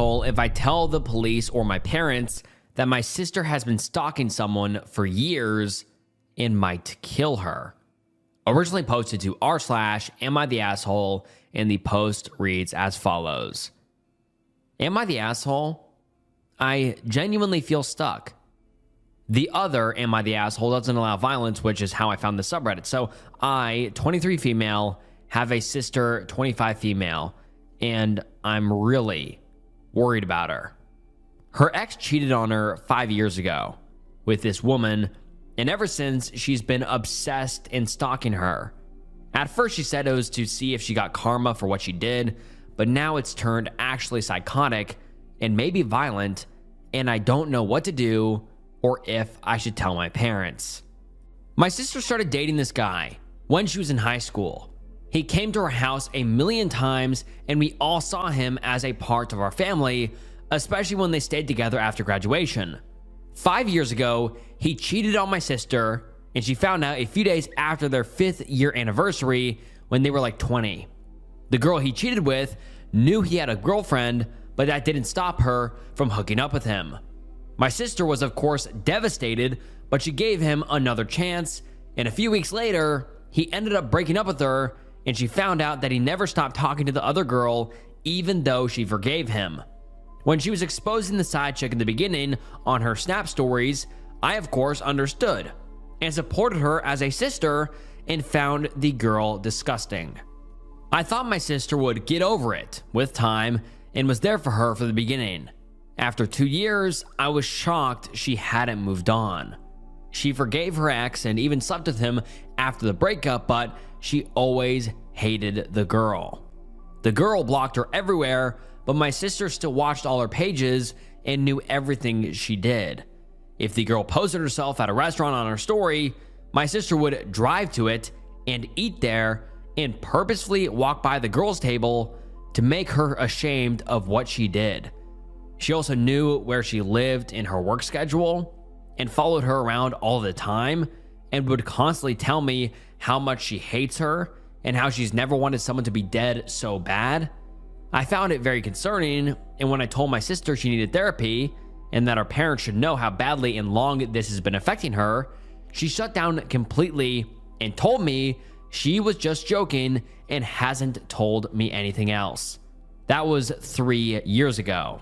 asshole if I tell the police or my parents that my sister has been stalking someone for years and might kill her. Originally posted to r/am I the asshole, and the post reads as follows. Am I the asshole? I genuinely feel stuck. The other am I the asshole doesn't allow violence, which is how I found the subreddit. So I, 23 female, have a sister, 25 female, and I'm really worried about her. Her ex cheated on her 5 years ago with this woman, and ever since, she's been obsessed and stalking her. At first, she said it was to see if she got karma for what she did, but now it's turned actually psychotic and maybe violent, and I don't know what to do or if I should tell my parents. My sister started dating this guy when she was in high school. He came to our house a million times, and we all saw him as a part of our family, especially when they stayed together after graduation. 5 years ago, he cheated on my sister, and she found out a few days after their 5th year anniversary when they were like 20. The girl he cheated with knew he had a girlfriend, but that didn't stop her from hooking up with him. My sister was, of course, devastated, but she gave him another chance, and a few weeks later, he ended up breaking up with her, and she found out that he never stopped talking to the other girl, even though she forgave him. When she was exposing the side chick in the beginning on her Snap stories, I of course understood and supported her as a sister and found the girl disgusting. I thought my sister would get over it with time and was there for her from the beginning. After 2 years, I was shocked she hadn't moved on. She forgave her ex and even slept with him after the breakup, but she always hated the girl. The girl blocked her everywhere, but my sister still watched all her pages and knew everything she did. If the girl posted herself at a restaurant on her story, my sister would drive to it and eat there and purposefully walk by the girl's table to make her ashamed of what she did. She also knew where she lived in her work schedule and followed her around all the time and would constantly tell me how much she hates her and how she's never wanted someone to be dead so bad. I found it very concerning, and when I told my sister she needed therapy and that her parents should know how badly and long this has been affecting her, she shut down completely and told me she was just joking and hasn't told me anything else. That was 3 years ago.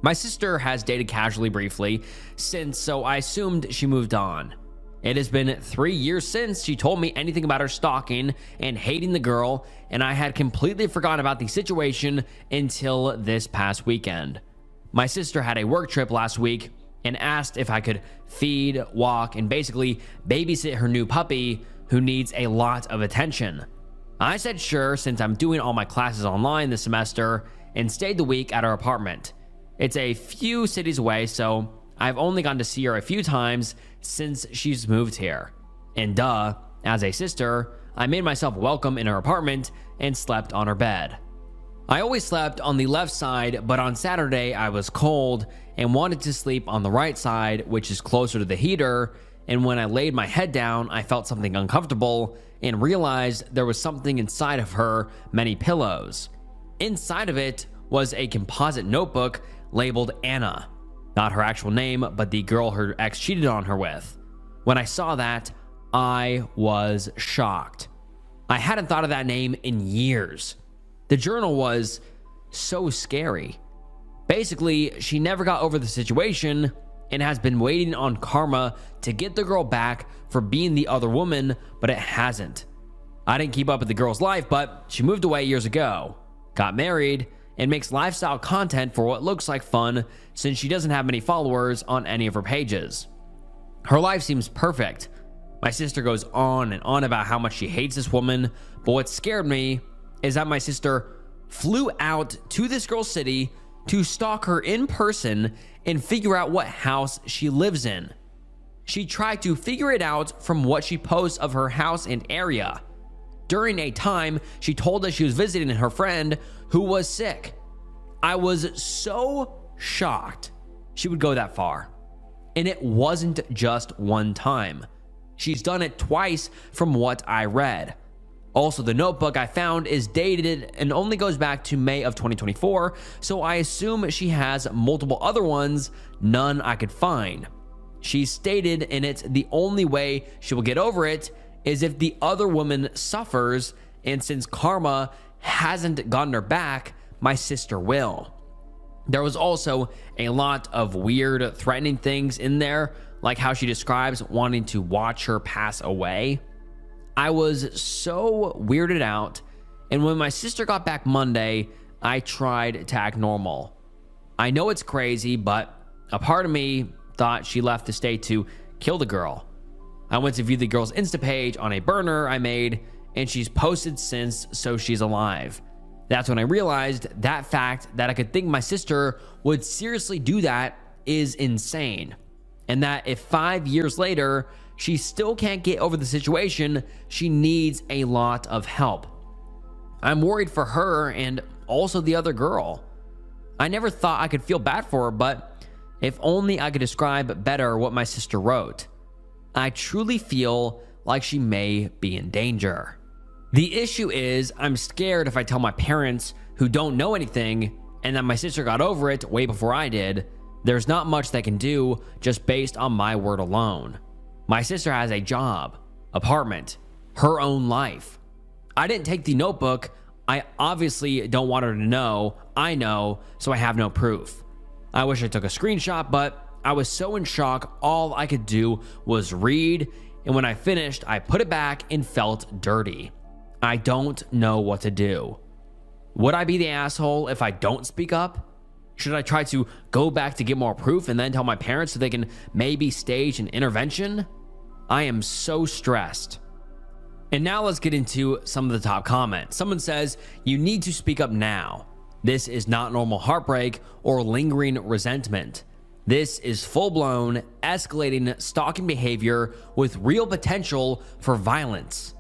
My sister has dated casually briefly since, so I assumed she moved on. It has been 3 years since she told me anything about her stalking and hating the girl, and I had completely forgotten about the situation until this past weekend. My sister had a work trip last week and asked if I could feed, walk, and basically babysit her new puppy who needs a lot of attention. I said sure, since I'm doing all my classes online this semester, and stayed the week at her apartment. It's a few cities away, so I've only gotten to see her a few times since she's moved here. And as a sister, I made myself welcome in her apartment and slept on her bed. I always slept on the left side, but on Saturday I was cold and wanted to sleep on the right side, which is closer to the heater, and when I laid my head down, I felt something uncomfortable and realized there was something inside of her many pillows. Inside of it was a composite notebook labeled Anna. Not her actual name, but the girl her ex cheated on her with. When I saw that, I was shocked. I hadn't thought of that name in years. The journal was so scary. Basically, she never got over the situation and has been waiting on karma to get the girl back for being the other woman, but it hasn't. I didn't keep up with the girl's life, but she moved away years ago, got married, and makes lifestyle content for what looks like fun since she doesn't have many followers on any of her pages. Her life seems perfect. My sister goes on and on about how much she hates this woman, but what scared me is that my sister flew out to this girl's city to stalk her in person and figure out what house she lives in. She tried to figure it out from what she posts of her house and area. During a time, she told us she was visiting her friend who was sick. I was so shocked she would go that far. And it wasn't just one time. She's done it twice from what I read. Also, the notebook I found is dated and only goes back to May of 2024, so I assume she has multiple other ones, none I could find. She stated in it the only way she will get over it is if the other woman suffers, and since karma hasn't gotten her back, my sister will. There was also a lot of weird, threatening things in there, like how she describes wanting to watch her pass away. I was so weirded out, and when my sister got back Monday, I tried to act normal. I know it's crazy, but a part of me thought she left the state to kill the girl. I went to view the girl's Insta page on a burner I made, and she's posted since, so she's alive. That's when I realized that fact that I could think my sister would seriously do that is insane, and that if 5 years later she still can't get over the situation, she needs a lot of help. I'm worried for her and also the other girl. I never thought I could feel bad for her, but if only I could describe better what my sister wrote. I truly feel like she may be in danger. The issue is I'm scared if I tell my parents, who don't know anything, and that my sister got over it way before I did, there's not much they can do just based on my word alone. My sister has a job, apartment, her own life. I didn't take the notebook. I obviously don't want her to know. I know, so I have no proof. I wish I took a screenshot, but I was so in shock, all I could do was read, and when I finished, I put it back and felt dirty. I don't know what to do. Would I be the asshole if I don't speak up? Should I try to go back to get more proof and then tell my parents so they can maybe stage an intervention? I am so stressed. And now let's get into some of the top comments. Someone says, you need to speak up now. This is not normal heartbreak or lingering resentment. This is full-blown, escalating stalking behavior with real potential for violence.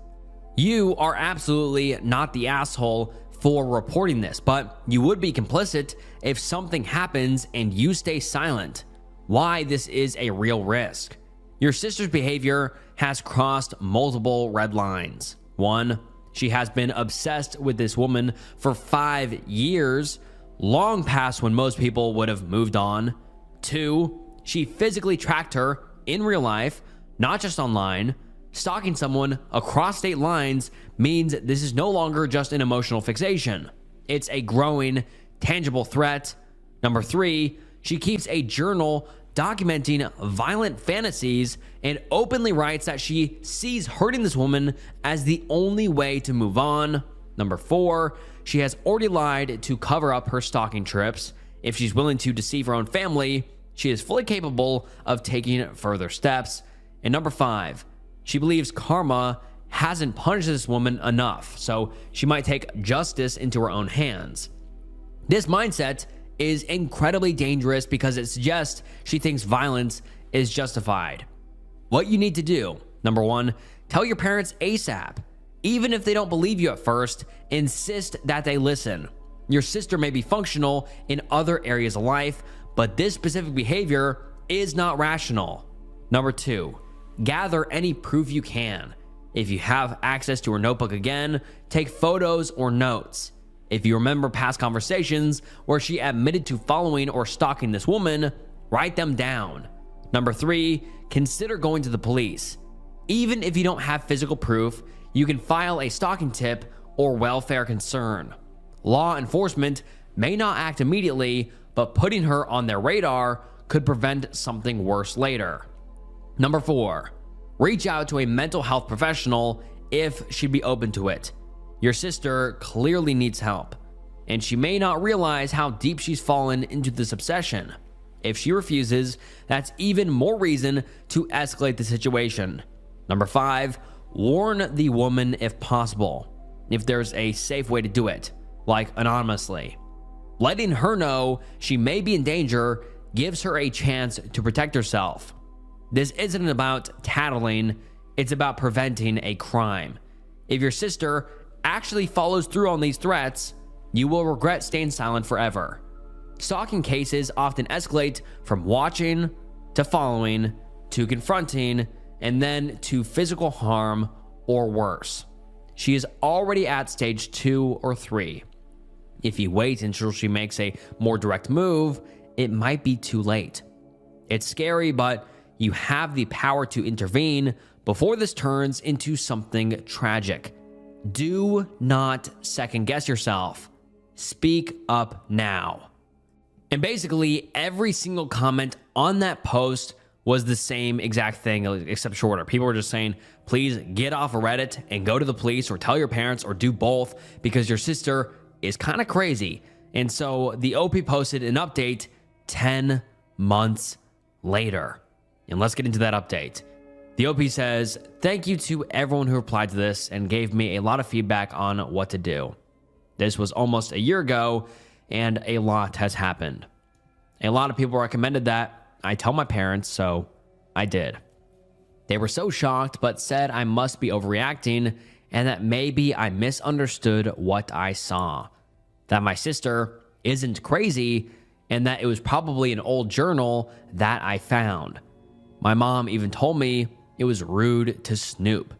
You are absolutely not the asshole for reporting this, but you would be complicit if something happens and you stay silent. Why this is a real risk. Your sister's behavior has crossed multiple red lines. 1, she has been obsessed with this woman for 5 years, long past when most people would have moved on. 2, she physically tracked her in real life, not just online. Stalking someone across state lines means this is no longer just an emotional fixation. It's a growing, tangible threat. Number 3, she keeps a journal documenting violent fantasies and openly writes that she sees hurting this woman as the only way to move on. Number 4, she has already lied to cover up her stalking trips. If she's willing to deceive her own family, she is fully capable of taking further steps. And number 5, she believes karma hasn't punished this woman enough, so she might take justice into her own hands. This mindset is incredibly dangerous because it suggests she thinks violence is justified. What you need to do, number 1, tell your parents ASAP. Even if they don't believe you at first, insist that they listen. Your sister may be functional in other areas of life, but this specific behavior is not rational. Number 2, gather any proof you can. If you have access to her notebook again, take photos or notes. If you remember past conversations where she admitted to following or stalking this woman, write them down. Number 3, consider going to the police. Even if you don't have physical proof, you can file a stalking tip or welfare concern. Law enforcement may not act immediately, but putting her on their radar could prevent something worse later. Number 4, reach out to a mental health professional if she'd be open to it. Your sister clearly needs help, and she may not realize how deep she's fallen into this obsession. If she refuses, that's even more reason to escalate the situation. Number 5, warn the woman if possible, if there's a safe way to do it, like anonymously. Letting her know she may be in danger gives her a chance to protect herself. This isn't about tattling, it's about preventing a crime. If your sister actually follows through on these threats, you will regret staying silent forever. Stalking cases often escalate from watching to following to confronting and then to physical harm or worse. She is already at stage 2 or 3. If you wait until she makes a more direct move, it might be too late. It's scary, but you have the power to intervene before this turns into something tragic. Do not second guess yourself. Speak up now. And basically, every single comment on that post was the same exact thing, except shorter. People were just saying, please get off of Reddit and go to the police or tell your parents or do both because your sister is kind of crazy. And so the OP posted an update 10 months later. And let's get into that update. The OP says, thank you to everyone who replied to this and gave me a lot of feedback on what to do. This was almost a year ago and a lot has happened. A lot of people recommended that I tell my parents, so I did. They were so shocked, but said I must be overreacting and that maybe I misunderstood what I saw. That my sister isn't crazy and that it was probably an old journal that I found. My mom even told me it was rude to snoop.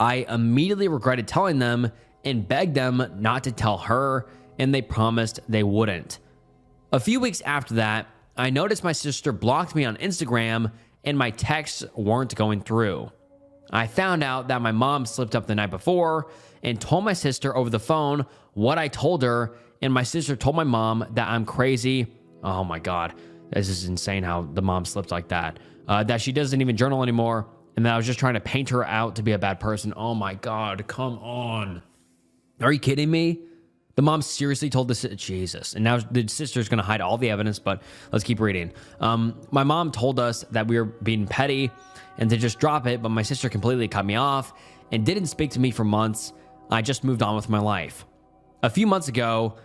I immediately regretted telling them and begged them not to tell her, and they promised they wouldn't. A few weeks after that, I noticed my sister blocked me on Instagram and my texts weren't going through. I found out that my mom slipped up the night before and told my sister over the phone what I told her, and my sister told my mom that I'm crazy. Oh my God, this is insane how the mom slipped like that. That she doesn't even journal anymore, and that I was just trying to paint her out to be a bad person. Oh my God, come on. Are you kidding me? The mom seriously told this, Jesus. And now the sister's going to hide all the evidence, but let's keep reading. My mom told us that we were being petty and to just drop it, but my sister completely cut me off and didn't speak to me for months. I just moved on with my life. A few months ago,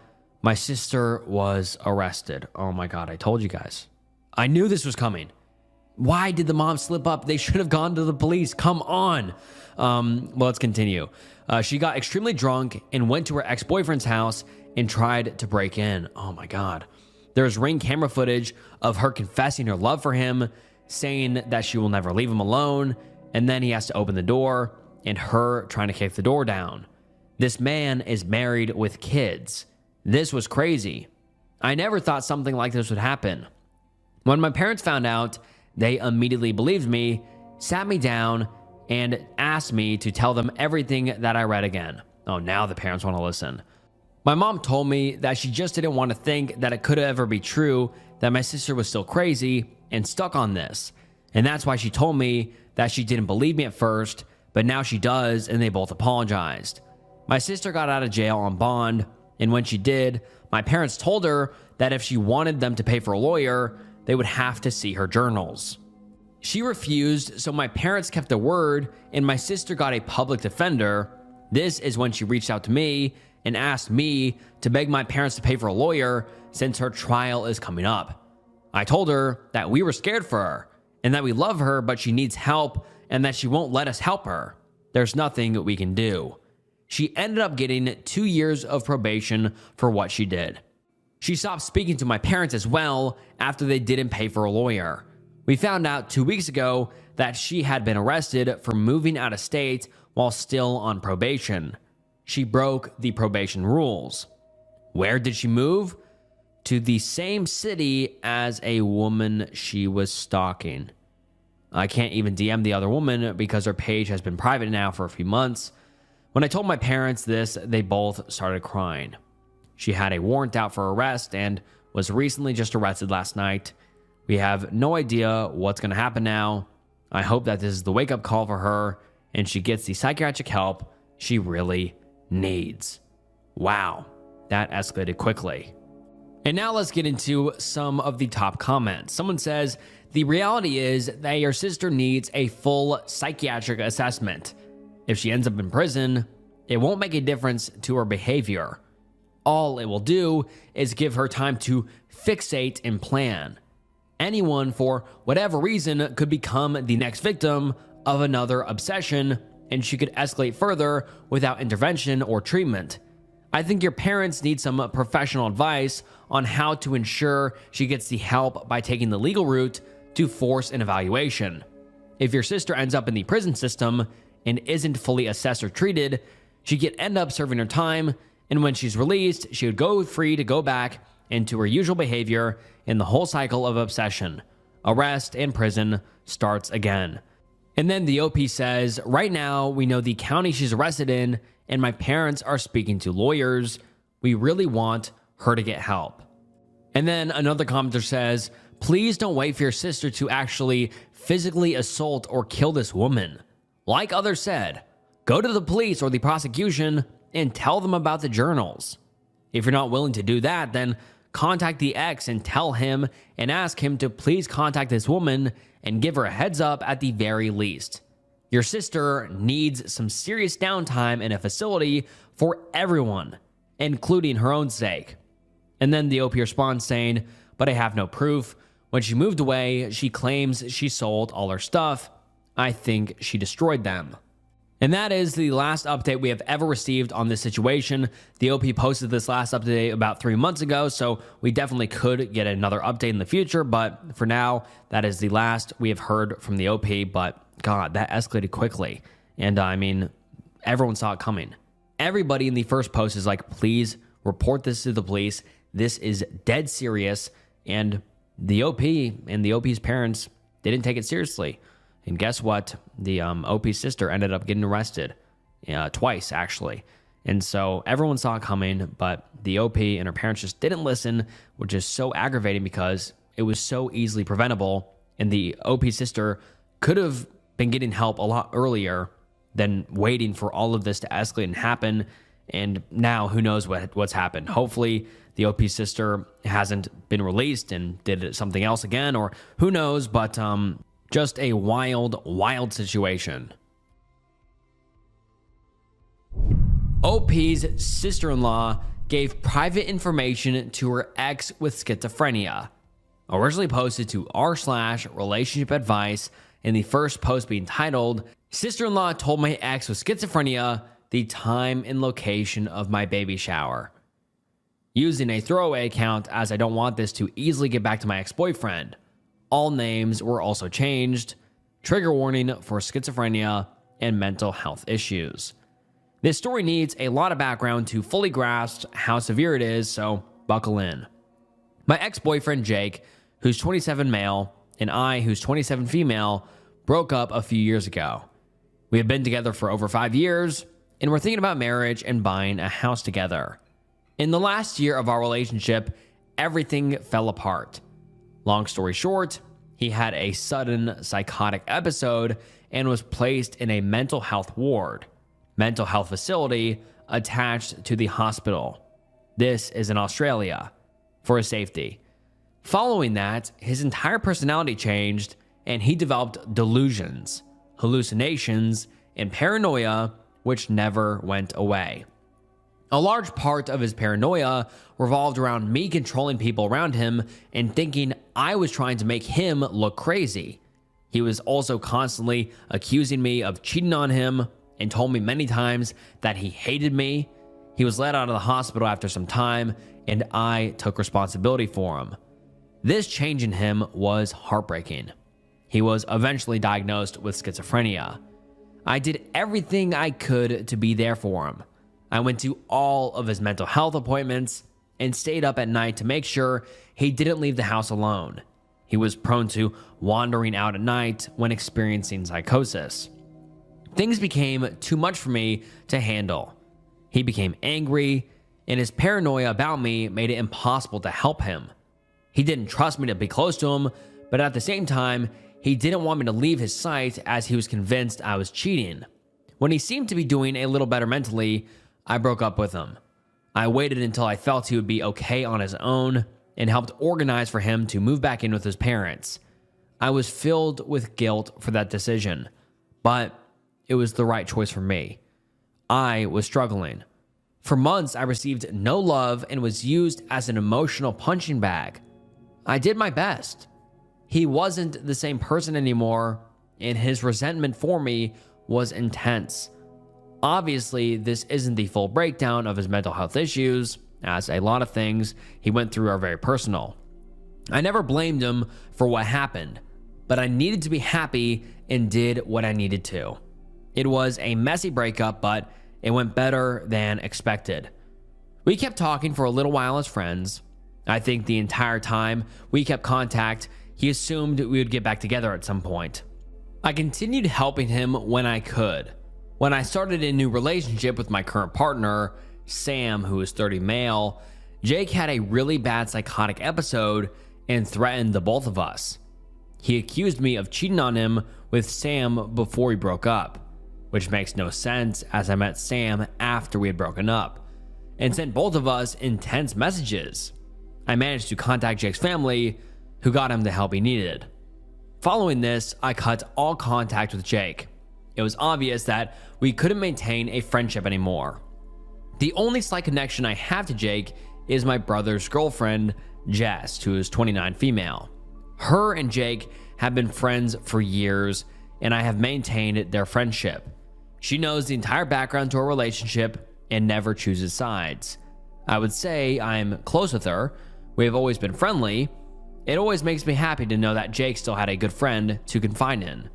my sister was arrested. Oh my God, I told you guys. I knew this was coming. Why did the mom slip up? They should have gone to the police. Come on. Well, let's continue. She got extremely drunk and went to her ex-boyfriend's house and tried to break in. Oh my God. There's Ring camera footage of her confessing her love for him, saying that she will never leave him alone, and then he has to open the door and her trying to kick the door down. This man is married with kids. This was crazy. I never thought something like this would happen. When my parents found out, they immediately believed me, sat me down, and asked me to tell them everything that I read again. Oh, now the parents want to listen. My mom told me that she just didn't want to think that it could ever be true that my sister was still crazy and stuck on this. And that's why she told me that she didn't believe me at first, but now she does, and they both apologized. My sister got out of jail on bond, and when she did, my parents told her that if she wanted them to pay for a lawyer, they would have to see her journals. She refused, so my parents kept their word, and my sister got a public defender. This is when she reached out to me and asked me to beg my parents to pay for a lawyer since her trial is coming up. I told her that we were scared for her and that we love her, but she needs help and that she won't let us help her. There's nothing we can do. She ended up getting 2 years of probation for what she did. She stopped speaking to my parents as well after they didn't pay for a lawyer. We found out 2 weeks ago that she had been arrested for moving out of state while still on probation. She broke the probation rules. Where did she move? To the same city as a woman she was stalking. I can't even DM the other woman because her page has been private now for a few months. When I told my parents this, they both started crying. She had a warrant out for arrest and was recently just arrested last night. We have no idea what's going to happen now. I hope that this is the wake-up call for her and she gets the psychiatric help she really needs. Wow, that escalated quickly. And now let's get into some of the top comments. Someone says, the reality is that your sister needs a full psychiatric assessment. If she ends up in prison, it won't make a difference to her behavior. All it will do is give her time to fixate and plan. Anyone, for whatever reason, could become the next victim of another obsession, and she could escalate further without intervention or treatment. I think your parents need some professional advice on how to ensure she gets the help by taking the legal route to force an evaluation. If your sister ends up in the prison system and isn't fully assessed or treated, She'd end up serving her time, and when she's released, she would go free to go back into her usual behavior, and the whole cycle of obsession, arrest, and prison starts again. And then the OP says, right now, we know the county she's arrested in, and my parents are speaking to lawyers. We really want her to get help. And then another commenter says, please don't wait for your sister to actually physically assault or kill this woman. Like others said, go to the police or the prosecution and tell them about the journals. If you're not willing to do that, then contact the ex and tell him and ask him to please contact this woman and give her a heads up at the very least. Your sister needs some serious downtime in a facility for everyone, including her own sake. And then the OP responds saying, but I have no proof. When she moved away, she claims she sold all her stuff. I think she destroyed them. And that is the last update we have ever received on this situation. The OP posted this last update about 3 months ago, so we definitely could get another update in the future, but for now, that is the last we have heard from the OP. But God, that escalated quickly. And I mean, everyone saw it coming. Everybody in the first post is like, please report this to the police. This is dead serious. And the OP and the OP's parents didn't take it seriously. And guess what? The OP's sister ended up getting arrested twice, actually. And so everyone saw it coming, but the OP and her parents just didn't listen, which is so aggravating because it was so easily preventable. And the OP's sister could have been getting help a lot earlier than waiting for all of this to escalate and happen. And now who knows what's happened. Hopefully the OP's sister hasn't been released and did something else again, or who knows, but just a wild, wild situation. OP's sister-in-law gave private information to her ex with schizophrenia. Originally posted to r/relationship advice, in the first post being titled, sister-in-law told my ex with schizophrenia the time and location of my baby shower. Using a throwaway account as I don't want this to easily get back to my ex-boyfriend. All names were also changed. Trigger warning for schizophrenia and mental health issues. This story needs a lot of background to fully grasp how severe it is, so buckle in. My ex-boyfriend Jake, who's 27 male, and I, who's 27 female, broke up a few years ago. We had been together for over 5 years, and we're thinking about marriage and buying a house together. In the last year of our relationship, everything fell apart. Long story short, he had a sudden psychotic episode and was placed in a mental health ward, mental health facility attached to the hospital. This is in Australia for his safety. Following that, his entire personality changed and he developed delusions, hallucinations, and paranoia, which never went away. A large part of his paranoia revolved around me controlling people around him and thinking I was trying to make him look crazy. He was also constantly accusing me of cheating on him and told me many times that he hated me. He was let out of the hospital after some time, and I took responsibility for him. This change in him was heartbreaking. He was eventually diagnosed with schizophrenia. I did everything I could to be there for him. I went to all of his mental health appointments and stayed up at night to make sure he didn't leave the house alone. He was prone to wandering out at night when experiencing psychosis. Things became too much for me to handle. He became angry, and his paranoia about me made it impossible to help him. He didn't trust me to be close to him, but at the same time, he didn't want me to leave his sight as he was convinced I was cheating. When he seemed to be doing a little better mentally, I broke up with him. I waited until I felt he would be okay on his own and helped organize for him to move back in with his parents. I was filled with guilt for that decision, but it was the right choice for me. I was struggling. For months, I received no love and was used as an emotional punching bag. I did my best. He wasn't the same person anymore, and his resentment for me was intense. Obviously, this isn't the full breakdown of his mental health issues, as a lot of things he went through are very personal. I never blamed him for what happened, but I needed to be happy and did what I needed to. It was a messy breakup, but It went better than expected. We kept talking for a little while as friends. I think the entire time we kept contact, he assumed we would get back together at some point. I continued helping him when I could. When I started a new relationship with my current partner, Sam, who is 30 male, Jake had a really bad psychotic episode and threatened the both of us. He accused me of cheating on him with Sam before we broke up, which makes no sense as I met Sam after we had broken up, and sent both of us intense messages. I managed to contact Jake's family, who got him the help he needed. Following this, I cut all contact with Jake. It was obvious that we couldn't maintain a friendship anymore. The only slight connection I have to Jake is my brother's girlfriend, Jess, who is 29 female. Her and Jake have been friends for years, and I have maintained their friendship. She knows the entire background to our relationship and never chooses sides. I would say I'm close with her. We have always been friendly. It always makes me happy to know that Jake still had a good friend to confide in.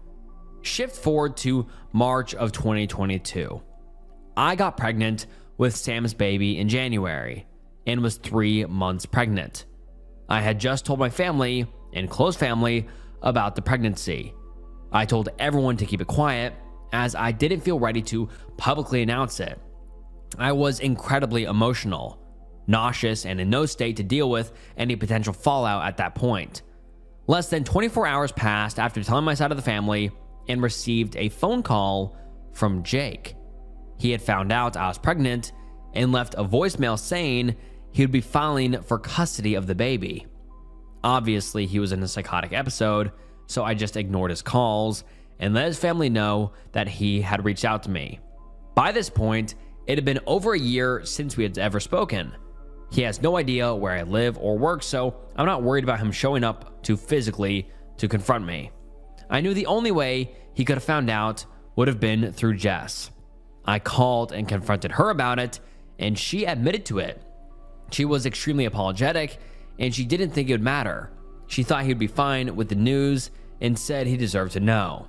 Shift forward to March of 2022. I got pregnant with Sam's baby in January and was 3 months pregnant. I had just told my family and close family about the pregnancy. I told everyone to keep it quiet as I didn't feel ready to publicly announce it. I was incredibly emotional, nauseous, and in no state to deal with any potential fallout at that point. Less than 24 hours passed after telling my side of the family and received a phone call from Jake. He had found out I was pregnant and left a voicemail saying he would be filing for custody of the baby. Obviously, he was in a psychotic episode, so I just ignored his calls and let his family know that he had reached out to me. By this point, it had been over a year since we had ever spoken. He has no idea where I live or work, so I'm not worried about him showing up to physically to confront me. I knew the only way he could have found out would have been through Jess. I called and confronted her about it, and she admitted to it. She was extremely apologetic, and she didn't think it would matter. She thought he would be fine with the news and said he deserved to know.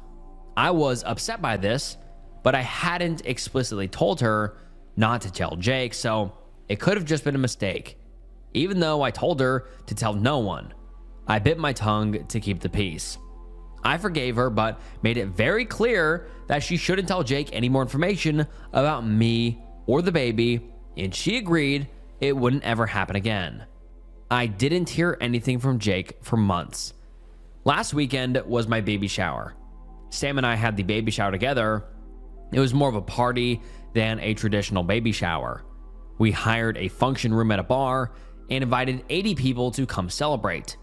I was upset by this, but I hadn't explicitly told her not to tell Jake, so it could have just been a mistake. Even though I told her to tell no one, I bit my tongue to keep the peace. I forgave her, but made it very clear that she shouldn't tell Jake any more information about me or the baby, and she agreed it wouldn't ever happen again. I didn't hear anything from Jake for months. Last weekend was my baby shower. Sam and I had the baby shower together. It was more of a party than a traditional baby shower. We hired a function room at a bar and invited 80 people to come celebrate.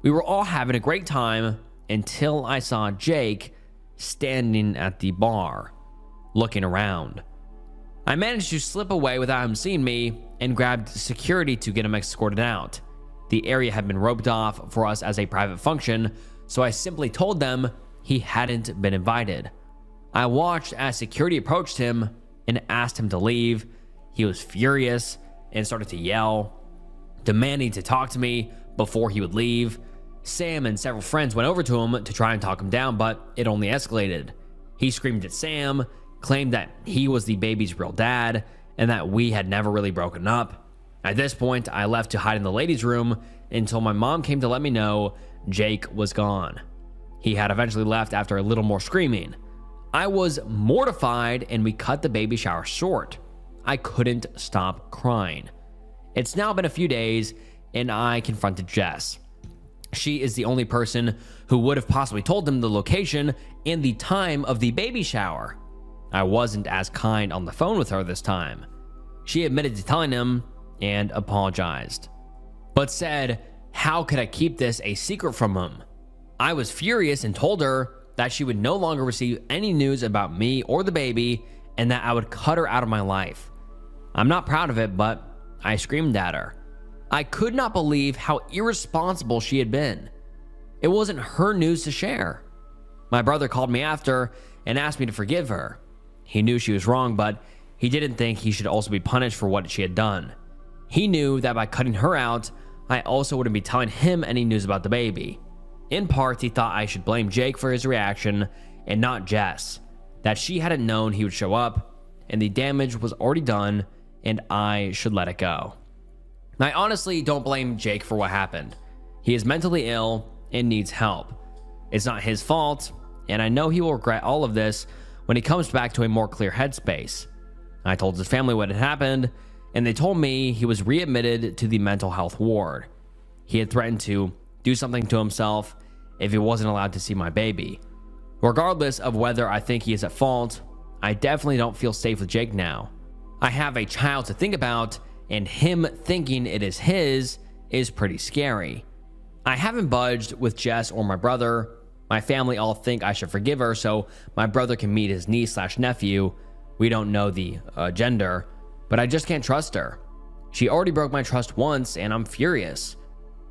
We were all having a great time until I saw Jake standing at the bar, looking around. I managed to slip away without him seeing me and grabbed security to get him escorted out. The area had been roped off for us as a private function, so I simply told them he hadn't been invited. I watched as security approached him and asked him to leave. He was furious and started to yell, demanding to talk to me before he would leave. Sam and several friends went over to him to try and talk him down, but it only escalated. He screamed at Sam, claimed that he was the baby's real dad, and that we had never really broken up. At this point, I left to hide in the ladies' room until my mom came to let me know Jake was gone. He had eventually left after a little more screaming. I was mortified, and we cut the baby shower short. I couldn't stop crying. It's now been a few days, and I confronted Jess. She is the only person who would have possibly told them the location and the time of the baby shower. I wasn't as kind on the phone with her this time. She admitted to telling him and apologized, but said, how could I keep this a secret from him? I was furious and told her that she would no longer receive any news about me or the baby and that I would cut her out of my life. I'm not proud of it, but I screamed at her. I could not believe how irresponsible she had been. It wasn't her news to share. My brother called me after and asked me to forgive her. He knew she was wrong, but he didn't think he should also be punished for what she had done. He knew that by cutting her out, I also wouldn't be telling him any news about the baby. In part, he thought I should blame Jake for his reaction and not Jess, that she hadn't known he would show up, and the damage was already done, and I should let it go. I honestly don't blame Jake for what happened. He is mentally ill and needs help. It's not his fault, and I know he will regret all of this when he comes back to a more clear headspace. I told his family what had happened, and they told me he was readmitted to the mental health ward. He had threatened to do something to himself if he wasn't allowed to see my baby. Regardless of whether I think he is at fault, I definitely don't feel safe with Jake now. I have a child to think about, and him thinking it is his is pretty scary. I haven't budged with Jess or my brother. My family all think I should forgive her so my brother can meet his niece/nephew. We don't know the gender, but I just can't trust her. She already broke my trust once, and I'm furious.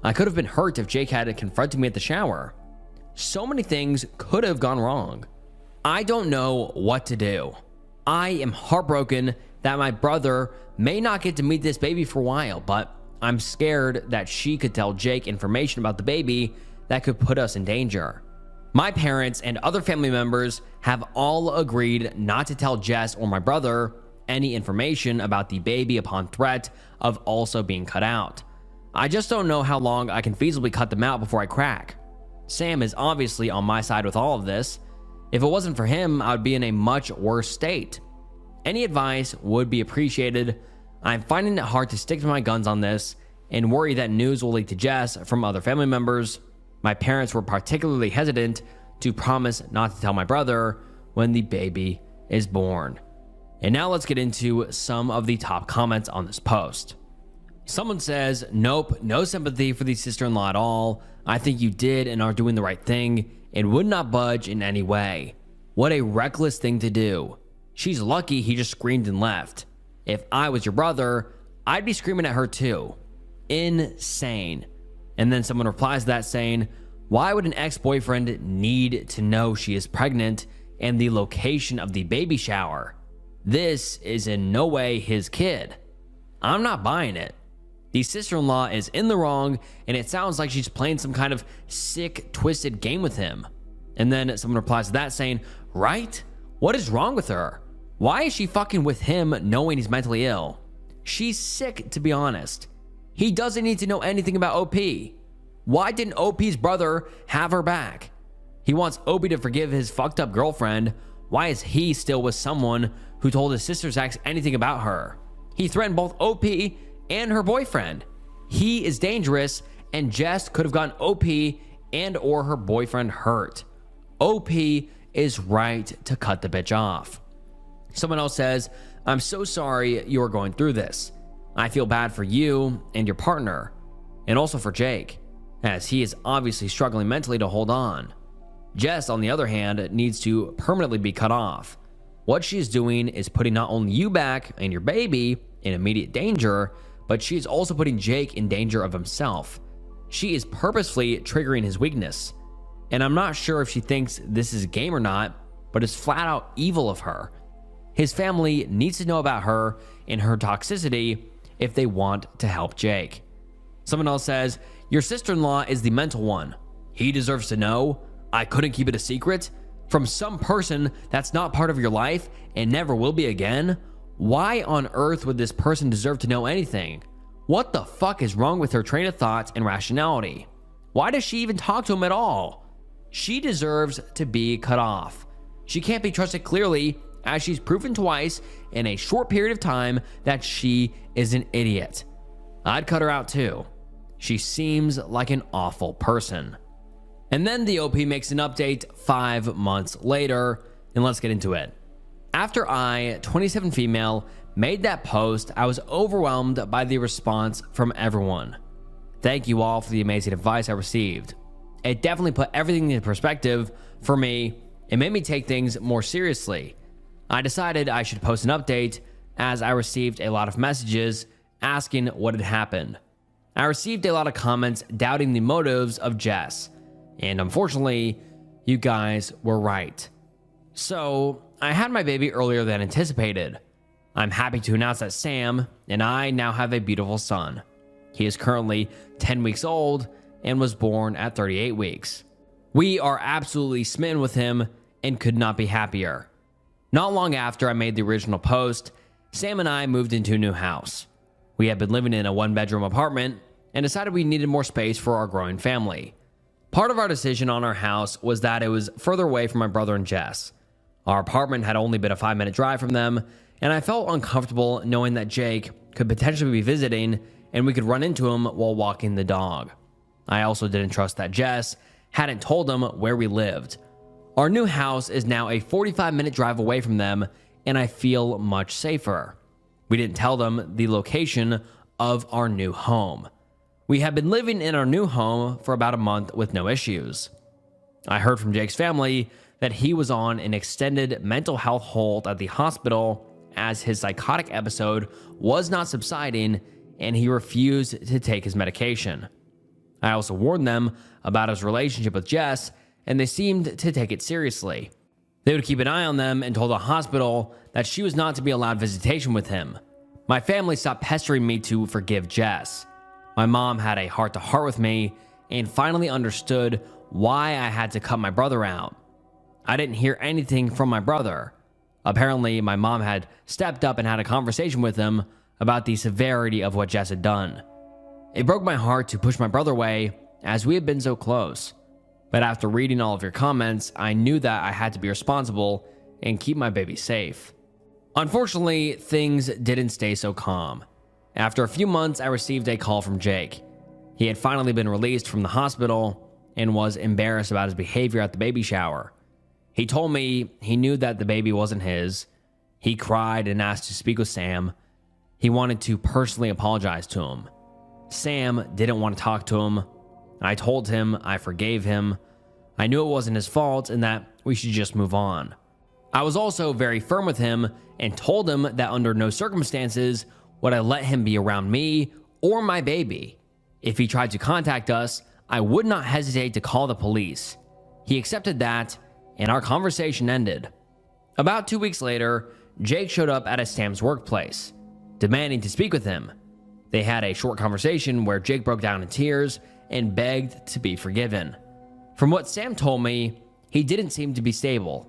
I could have been hurt if Jake had confronted me at the shower. So many things could have gone wrong. I don't know what to do. I am heartbroken that my brother may not get to meet this baby for a while, but I'm scared that she could tell Jake information about the baby that could put us in danger. My parents and other family members have all agreed not to tell Jess or my brother any information about the baby upon threat of also being cut out. I just don't know how long I can feasibly cut them out before I crack. Sam is obviously on my side with all of this. If it wasn't for him, I would be in a much worse state. Any advice would be appreciated. I'm finding it hard to stick to my guns on this and worry that news will leak to Jess from other family members. My parents were particularly hesitant to promise not to tell my brother when the baby is born. And now let's get into some of the top comments on this post. Someone says, nope, no sympathy for the sister-in-law at all. I think you did and are doing the right thing and would not budge in any way. What a reckless thing to do. She's lucky he just screamed and left. If I was your brother, I'd be screaming at her too. Insane. And then someone replies to that saying, why would an ex-boyfriend need to know she is pregnant and the location of the baby shower? This is in no way his kid. I'm not buying it. The sister-in-law is in the wrong, and it sounds like she's playing some kind of sick, twisted game with him. And then someone replies to that saying, right? What is wrong with her? Why is she fucking with him knowing he's mentally ill? She's sick, to be honest. He doesn't need to know anything about OP. Why didn't OP's brother have her back? He wants OP to forgive his fucked up girlfriend. Why is he still with someone who told his sister's ex anything about her? He threatened both OP and her boyfriend. He is dangerous, and Jess could have gotten OP and or her boyfriend hurt. OP is right to cut the bitch off. Someone else says, I'm so sorry you're going through this. I feel bad for you and your partner, and also for Jake, as he is obviously struggling mentally to hold on. Jess, on the other hand, needs to permanently be cut off. What she's doing is putting not only you back and your baby in immediate danger, but she is also putting Jake in danger of himself. She is purposefully triggering his weakness. And I'm not sure if she thinks this is a game or not, but it's flat out evil of her. His family needs to know about her and her toxicity if they want to help Jake. Someone else says, your sister-in-law is the mental one. He deserves to know. I couldn't keep it a secret from some person that's not part of your life and never will be again. Why on earth would this person deserve to know anything? What the fuck is wrong with her train of thought and rationality? Why does she even talk to him at all? She deserves to be cut off. She can't be trusted clearly, as she's proven twice in a short period of time that she is an idiot. I'd cut her out too. She seems like an awful person. And then the OP makes an update 5 months later, and let's get into it. After I, 27 female, made that post, I was overwhelmed by the response from everyone. Thank you all for the amazing advice I received. It definitely put everything into perspective for me. It made me take things more seriously. I decided I should post an update as I received a lot of messages asking what had happened. I received a lot of comments doubting the motives of Jess, and unfortunately, you guys were right. So, I had my baby earlier than anticipated. I'm happy to announce that Sam and I now have a beautiful son. He is currently 10 weeks old and was born at 38 weeks. We are absolutely smitten with him and could not be happier. Not long after I made the original post, Sam and I moved into a new house. We had been living in a one-bedroom apartment and decided we needed more space for our growing family. Part of our decision on our house was that it was further away from my brother and Jess. Our apartment had only been a 5-minute drive from them, and I felt uncomfortable knowing that Jake could potentially be visiting and we could run into him while walking the dog. I also didn't trust that Jess hadn't told them where we lived. Our new house is now a 45-minute drive away from them, and I feel much safer. We didn't tell them the location of our new home. We had been living in our new home for about a month with no issues. I heard from Jake's family that he was on an extended mental health hold at the hospital as his psychotic episode was not subsiding and he refused to take his medication. I also warned them about his relationship with Jess, and they seemed to take it seriously. They would keep an eye on them and told the hospital that she was not to be allowed visitation with him. My family stopped pestering me to forgive Jess. My mom had a heart-to-heart with me and finally understood why I had to cut my brother out. I didn't hear anything from my brother. Apparently, my mom had stepped up and had a conversation with him about the severity of what Jess had done. It broke my heart to push my brother away as we had been so close. But after reading all of your comments, I knew that I had to be responsible and keep my baby safe. Unfortunately, things didn't stay so calm. After a few months, I received a call from Jake. He had finally been released from the hospital and was embarrassed about his behavior at the baby shower. He told me he knew that the baby wasn't his. He cried and asked to speak with Sam. He wanted to personally apologize to him. Sam didn't want to talk to him. I told him I forgave him. I knew it wasn't his fault and that we should just move on. I was also very firm with him and told him that under no circumstances would I let him be around me or my baby. If he tried to contact us, I would not hesitate to call the police. He accepted that, and our conversation ended. About 2 weeks later, Jake showed up at Sam's workplace, demanding to speak with him. They had a short conversation where Jake broke down in tears and begged to be forgiven. From what Sam told me, he didn't seem to be stable.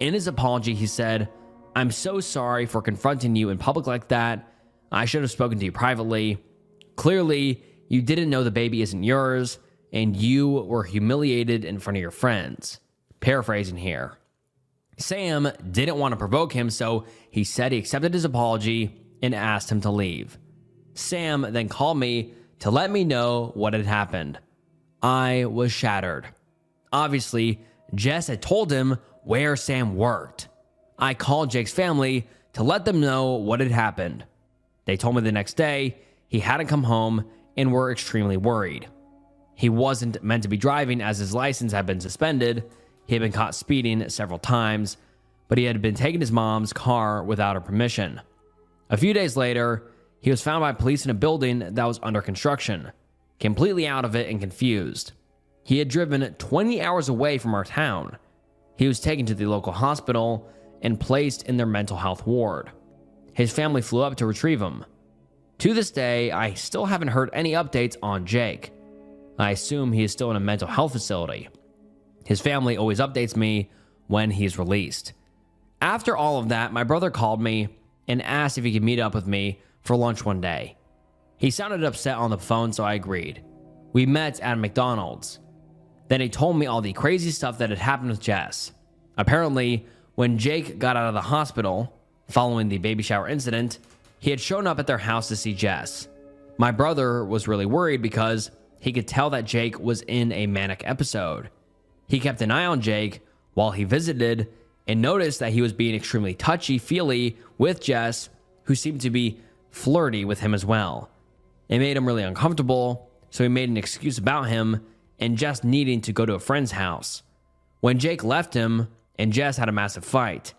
In his apology, he said, "I'm so sorry for confronting you in public like that. I should have spoken to you privately. Clearly, you didn't know the baby isn't yours, and you were humiliated in front of your friends." Paraphrasing here. Sam didn't want to provoke him, so he said he accepted his apology and asked him to leave. Sam then called me to let me know what had happened. I was shattered. Obviously, Jess had told him where Sam worked. I called Jake's family to let them know what had happened. They told me the next day he hadn't come home and were extremely worried. He wasn't meant to be driving as his license had been suspended. He had been caught speeding several times, but he had been taking his mom's car without her permission. A few days later, he was found by police in a building that was under construction, completely out of it and confused. He had driven 20 hours away from our town. He was taken to the local hospital and placed in their mental health ward. His family flew up to retrieve him. To this day, I still haven't heard any updates on Jake. I assume he is still in a mental health facility. His family always updates me when he's released. After all of that, my brother called me and asked if he could meet up with me for lunch one day. He sounded upset on the phone, so I agreed. We met at McDonald's. Then he told me all the crazy stuff that had happened with Jess. Apparently, when Jake got out of the hospital, following the baby shower incident, he had shown up at their house to see Jess. My brother was really worried because he could tell that Jake was in a manic episode. He kept an eye on Jake while he visited and noticed that he was being extremely touchy-feely with Jess, who seemed to be flirty with him as well. It made him really uncomfortable, so he made an excuse about him and Jess needing to go to a friend's house. When Jake left him and Jess had a massive fight,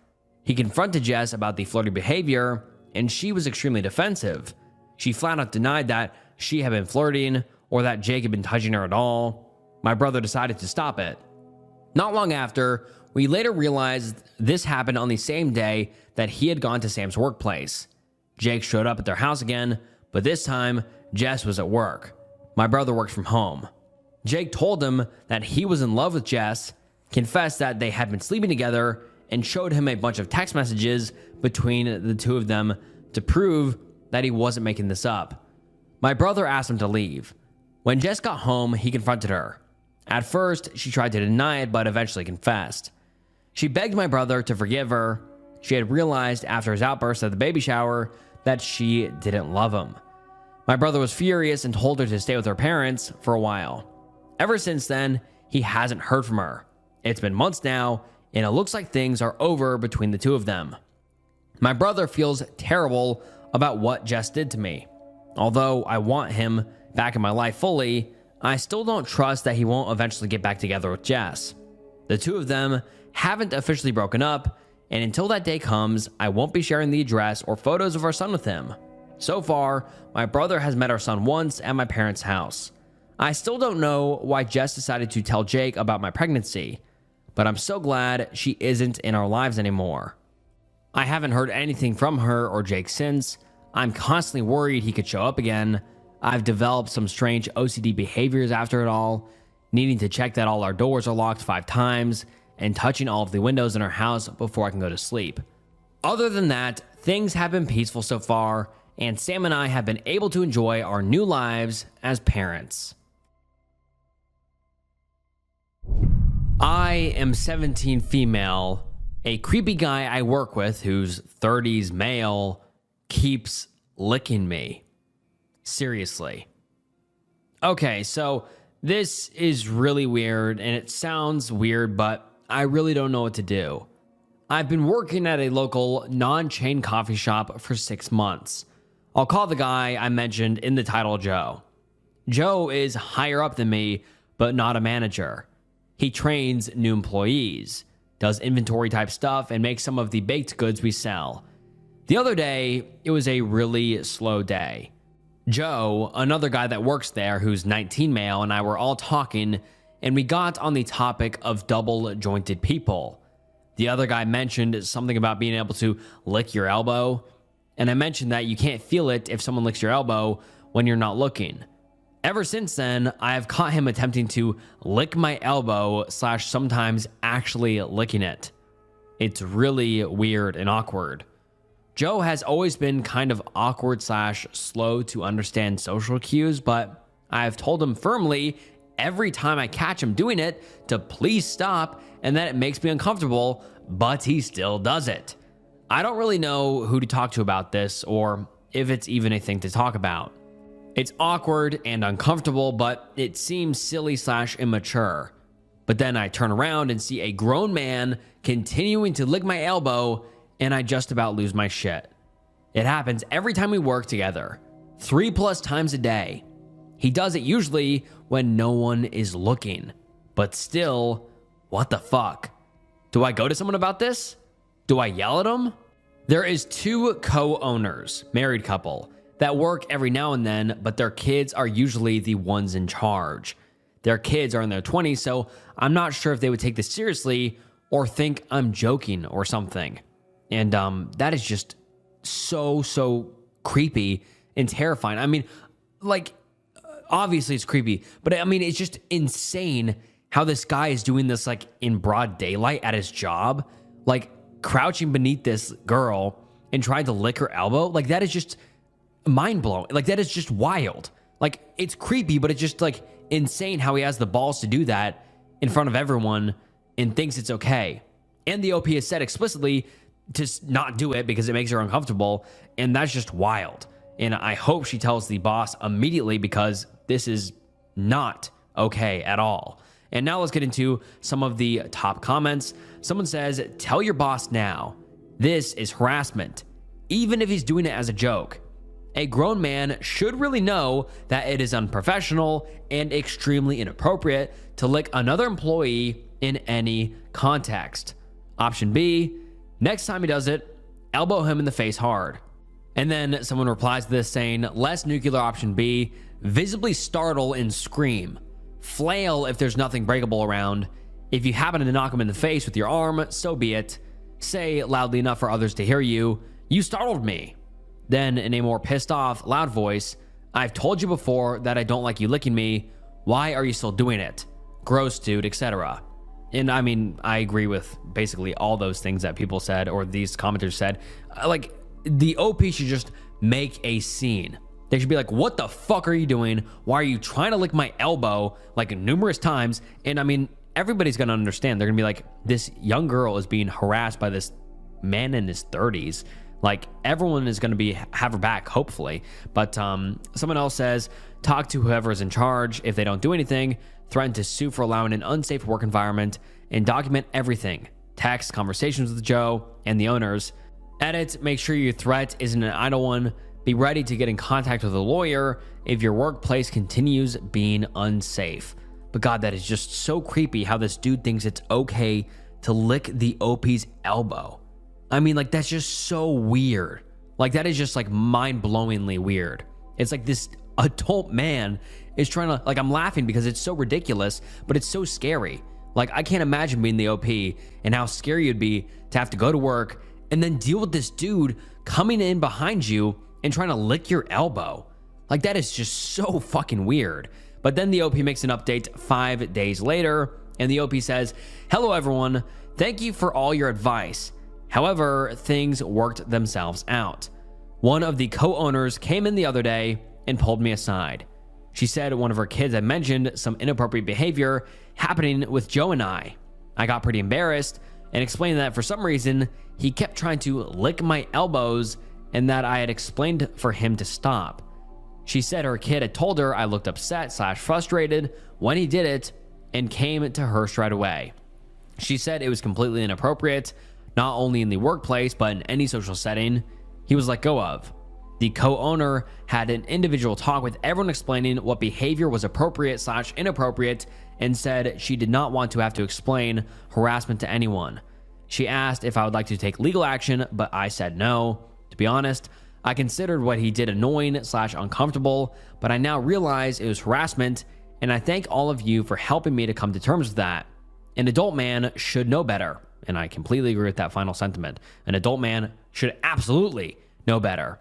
he confronted Jess about the flirty behavior, and she was extremely defensive. She flat out denied that she had been flirting or that Jake had been touching her at all. My brother decided to stop it. Not long after, we later realized this happened on the same day that he had gone to Sam's workplace. Jake showed up at their house again, but this time, Jess was at work. My brother worked from home. Jake told him that he was in love with Jess, confessed that they had been sleeping together, and showed him a bunch of text messages between the two of them to prove that he wasn't making this up. My brother asked him to leave. When Jess got home, he confronted her. At first, she tried to deny it, but eventually confessed. She begged my brother to forgive her. She had realized after his outburst at the baby shower that she didn't love him. My brother was furious and told her to stay with her parents for a while. Ever since then, he hasn't heard from her. It's been months now, and it looks like things are over between the two of them. My brother feels terrible about what Jess did to me. Although I want him back in my life fully, I still don't trust that he won't eventually get back together with Jess. The two of them haven't officially broken up, and until that day comes, I won't be sharing the address or photos of our son with him. So far, my brother has met our son once at my parents' house. I still don't know why Jess decided to tell Jake about my pregnancy, but I'm so glad she isn't in our lives anymore. I haven't heard anything from her or Jake since. I'm constantly worried he could show up again. I've developed some strange OCD behaviors after it all, needing to check that all our doors are locked 5 times and touching all of the windows in our house before I can go to sleep. Other than that, things have been peaceful so far, and Sam and I have been able to enjoy our new lives as parents. I am 17 female. A creepy guy I work with who's 30s male keeps licking me. Seriously. Okay, so this is really weird and it sounds weird, but I really don't know what to do. I've been working at a local non-chain coffee shop for 6 months. I'll call the guy I mentioned in the title Joe. Joe is higher up than me, but not a manager. He trains new employees, does inventory type stuff, and makes some of the baked goods we sell. The other day, it was a really slow day. Joe, another guy that works there who's 19 male, and I were all talking, and we got on the topic of double jointed people. The other guy mentioned something about being able to lick your elbow, and I mentioned that you can't feel it if someone licks your elbow when you're not looking. Ever since then, I have caught him attempting to lick my elbow / sometimes actually licking it. It's really weird and awkward. Joe has always been kind of awkward / slow to understand social cues, but I've told him firmly every time I catch him doing it to please stop and that it makes me uncomfortable, but he still does it. I don't really know who to talk to about this or if it's even a thing to talk about. It's awkward and uncomfortable, but it seems silly / immature. But then I turn around and see a grown man continuing to lick my elbow, and I just about lose my shit. It happens every time we work together, 3+ times a day. He does it usually when no one is looking, but still, what the fuck? Do I go to someone about this? Do I yell at him? There is 2 co-owners, married couple, that work every now and then, but their kids are usually the ones in charge. Their kids are in their 20s, so I'm not sure if they would take this seriously or think I'm joking or something. And that is just so creepy and terrifying. I mean, like, obviously it's creepy, but I mean, it's just insane how this guy is doing this like in broad daylight at his job, like crouching beneath this girl and trying to lick her elbow. Like, that is just mind-blowing. Like, that is just wild. Like, it's creepy, but it's just like insane how he has the balls to do that in front of everyone and thinks it's okay. And the OP has said explicitly to not do it because it makes her uncomfortable, and that's just wild. And I hope she tells the boss immediately because this is not okay at all. And now let's get into some of the top comments. Someone says, "Tell your boss now. This is harassment, even if he's doing it as a joke. A grown man should really know that it is unprofessional and extremely inappropriate to lick another employee in any context." Option B, next time he does it, elbow him in the face hard. And then someone replies to this saying, less nuclear. Option B, visibly startle and scream. Flail if there's nothing breakable around. If you happen to knock him in the face with your arm, so be it. Say loudly enough for others to hear you, "You startled me." Then in a more pissed off, loud voice, "I've told you before that I don't like you licking me. Why are you still doing it? Gross, dude," etc. And I mean, I agree with basically all those things that people said or these commenters said. Like, the OP should just make a scene. They should be like, what the fuck are you doing? Why are you trying to lick my elbow like numerous times? And I mean, everybody's going to understand. They're going to be like, this young girl is being harassed by this man in his 30s. Like, everyone is going to have her back, hopefully. But someone else says, talk to whoever is in charge. If they don't do anything, threaten to sue for allowing an unsafe work environment, and document everything. Text conversations with Joe and the owners. Edit, make sure your threat isn't an idle one. Be ready to get in contact with a lawyer if your workplace continues being unsafe. But God, that is just so creepy how this dude thinks it's okay to lick the OP's elbow. I mean, like, that's just so weird. Like, that is just like mind-blowingly weird. It's like this adult man is trying to, like, I'm laughing because it's so ridiculous, but it's so scary. Like, I can't imagine being the OP and how scary it'd be to have to go to work and then deal with this dude coming in behind you and trying to lick your elbow. Like, that is just so fucking weird. But then the OP makes an update 5 days later, and the OP says, hello everyone, thank you for all your advice. However, things worked themselves out. One of the co-owners came in the other day and pulled me aside. She said one of her kids had mentioned some inappropriate behavior happening with Joe and I. I got pretty embarrassed and explained that for some reason, he kept trying to lick my elbows and that I had explained for him to stop. She said her kid had told her I looked upset/frustrated when he did it and came to her straight away. She said it was completely inappropriate, not only in the workplace, but in any social setting he was let go of. The co-owner had an individual talk with everyone explaining what behavior was appropriate/inappropriate and said she did not want to have to explain harassment to anyone. She asked if I would like to take legal action, but I said no. To be honest, I considered what he did annoying/uncomfortable, but I now realize it was harassment, and I thank all of you for helping me to come to terms with that. An adult man should know better, and I completely agree with that final sentiment. An adult man should absolutely know better.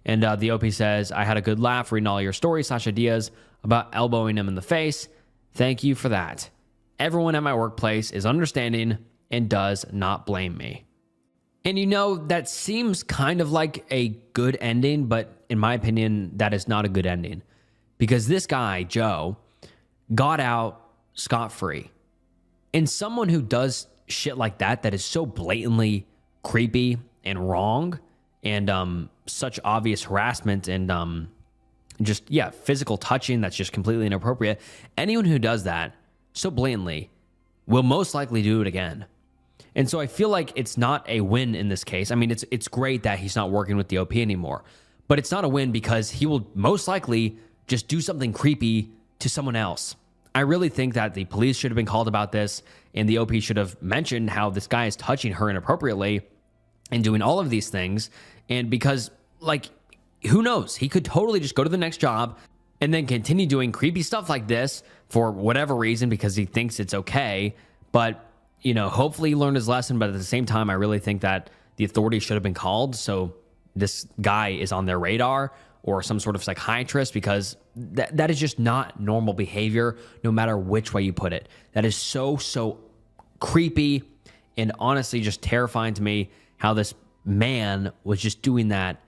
And the OP says, I had a good laugh reading all your stories/ideas about elbowing him in the face. Thank you for that. Everyone at my workplace is understanding and does not blame me. And you know, that seems kind of like a good ending, but in my opinion, that is not a good ending. Because this guy, Joe, got out scot-free. And someone who does shit like that is so blatantly creepy and wrong, and such obvious harassment and just, yeah, physical touching that's just completely inappropriate. Anyone who does that so blatantly will most likely do it again. And so I feel like it's not a win in this case. I mean, it's great that he's not working with the OP anymore, but it's not a win because he will most likely just do something creepy to someone else. I really think that the police should have been called about this, and the OP should have mentioned how this guy is touching her inappropriately and doing all of these things. And because, like, who knows? He could totally just go to the next job and then continue doing creepy stuff like this for whatever reason because he thinks it's okay. But, you know, hopefully he learned his lesson. But at the same time, I really think that the authorities should have been called so this guy is on their radar, or some sort of psychiatrist, because that is just not normal behavior, no matter which way you put it. That is so creepy and honestly just terrifying to me how this man was just doing that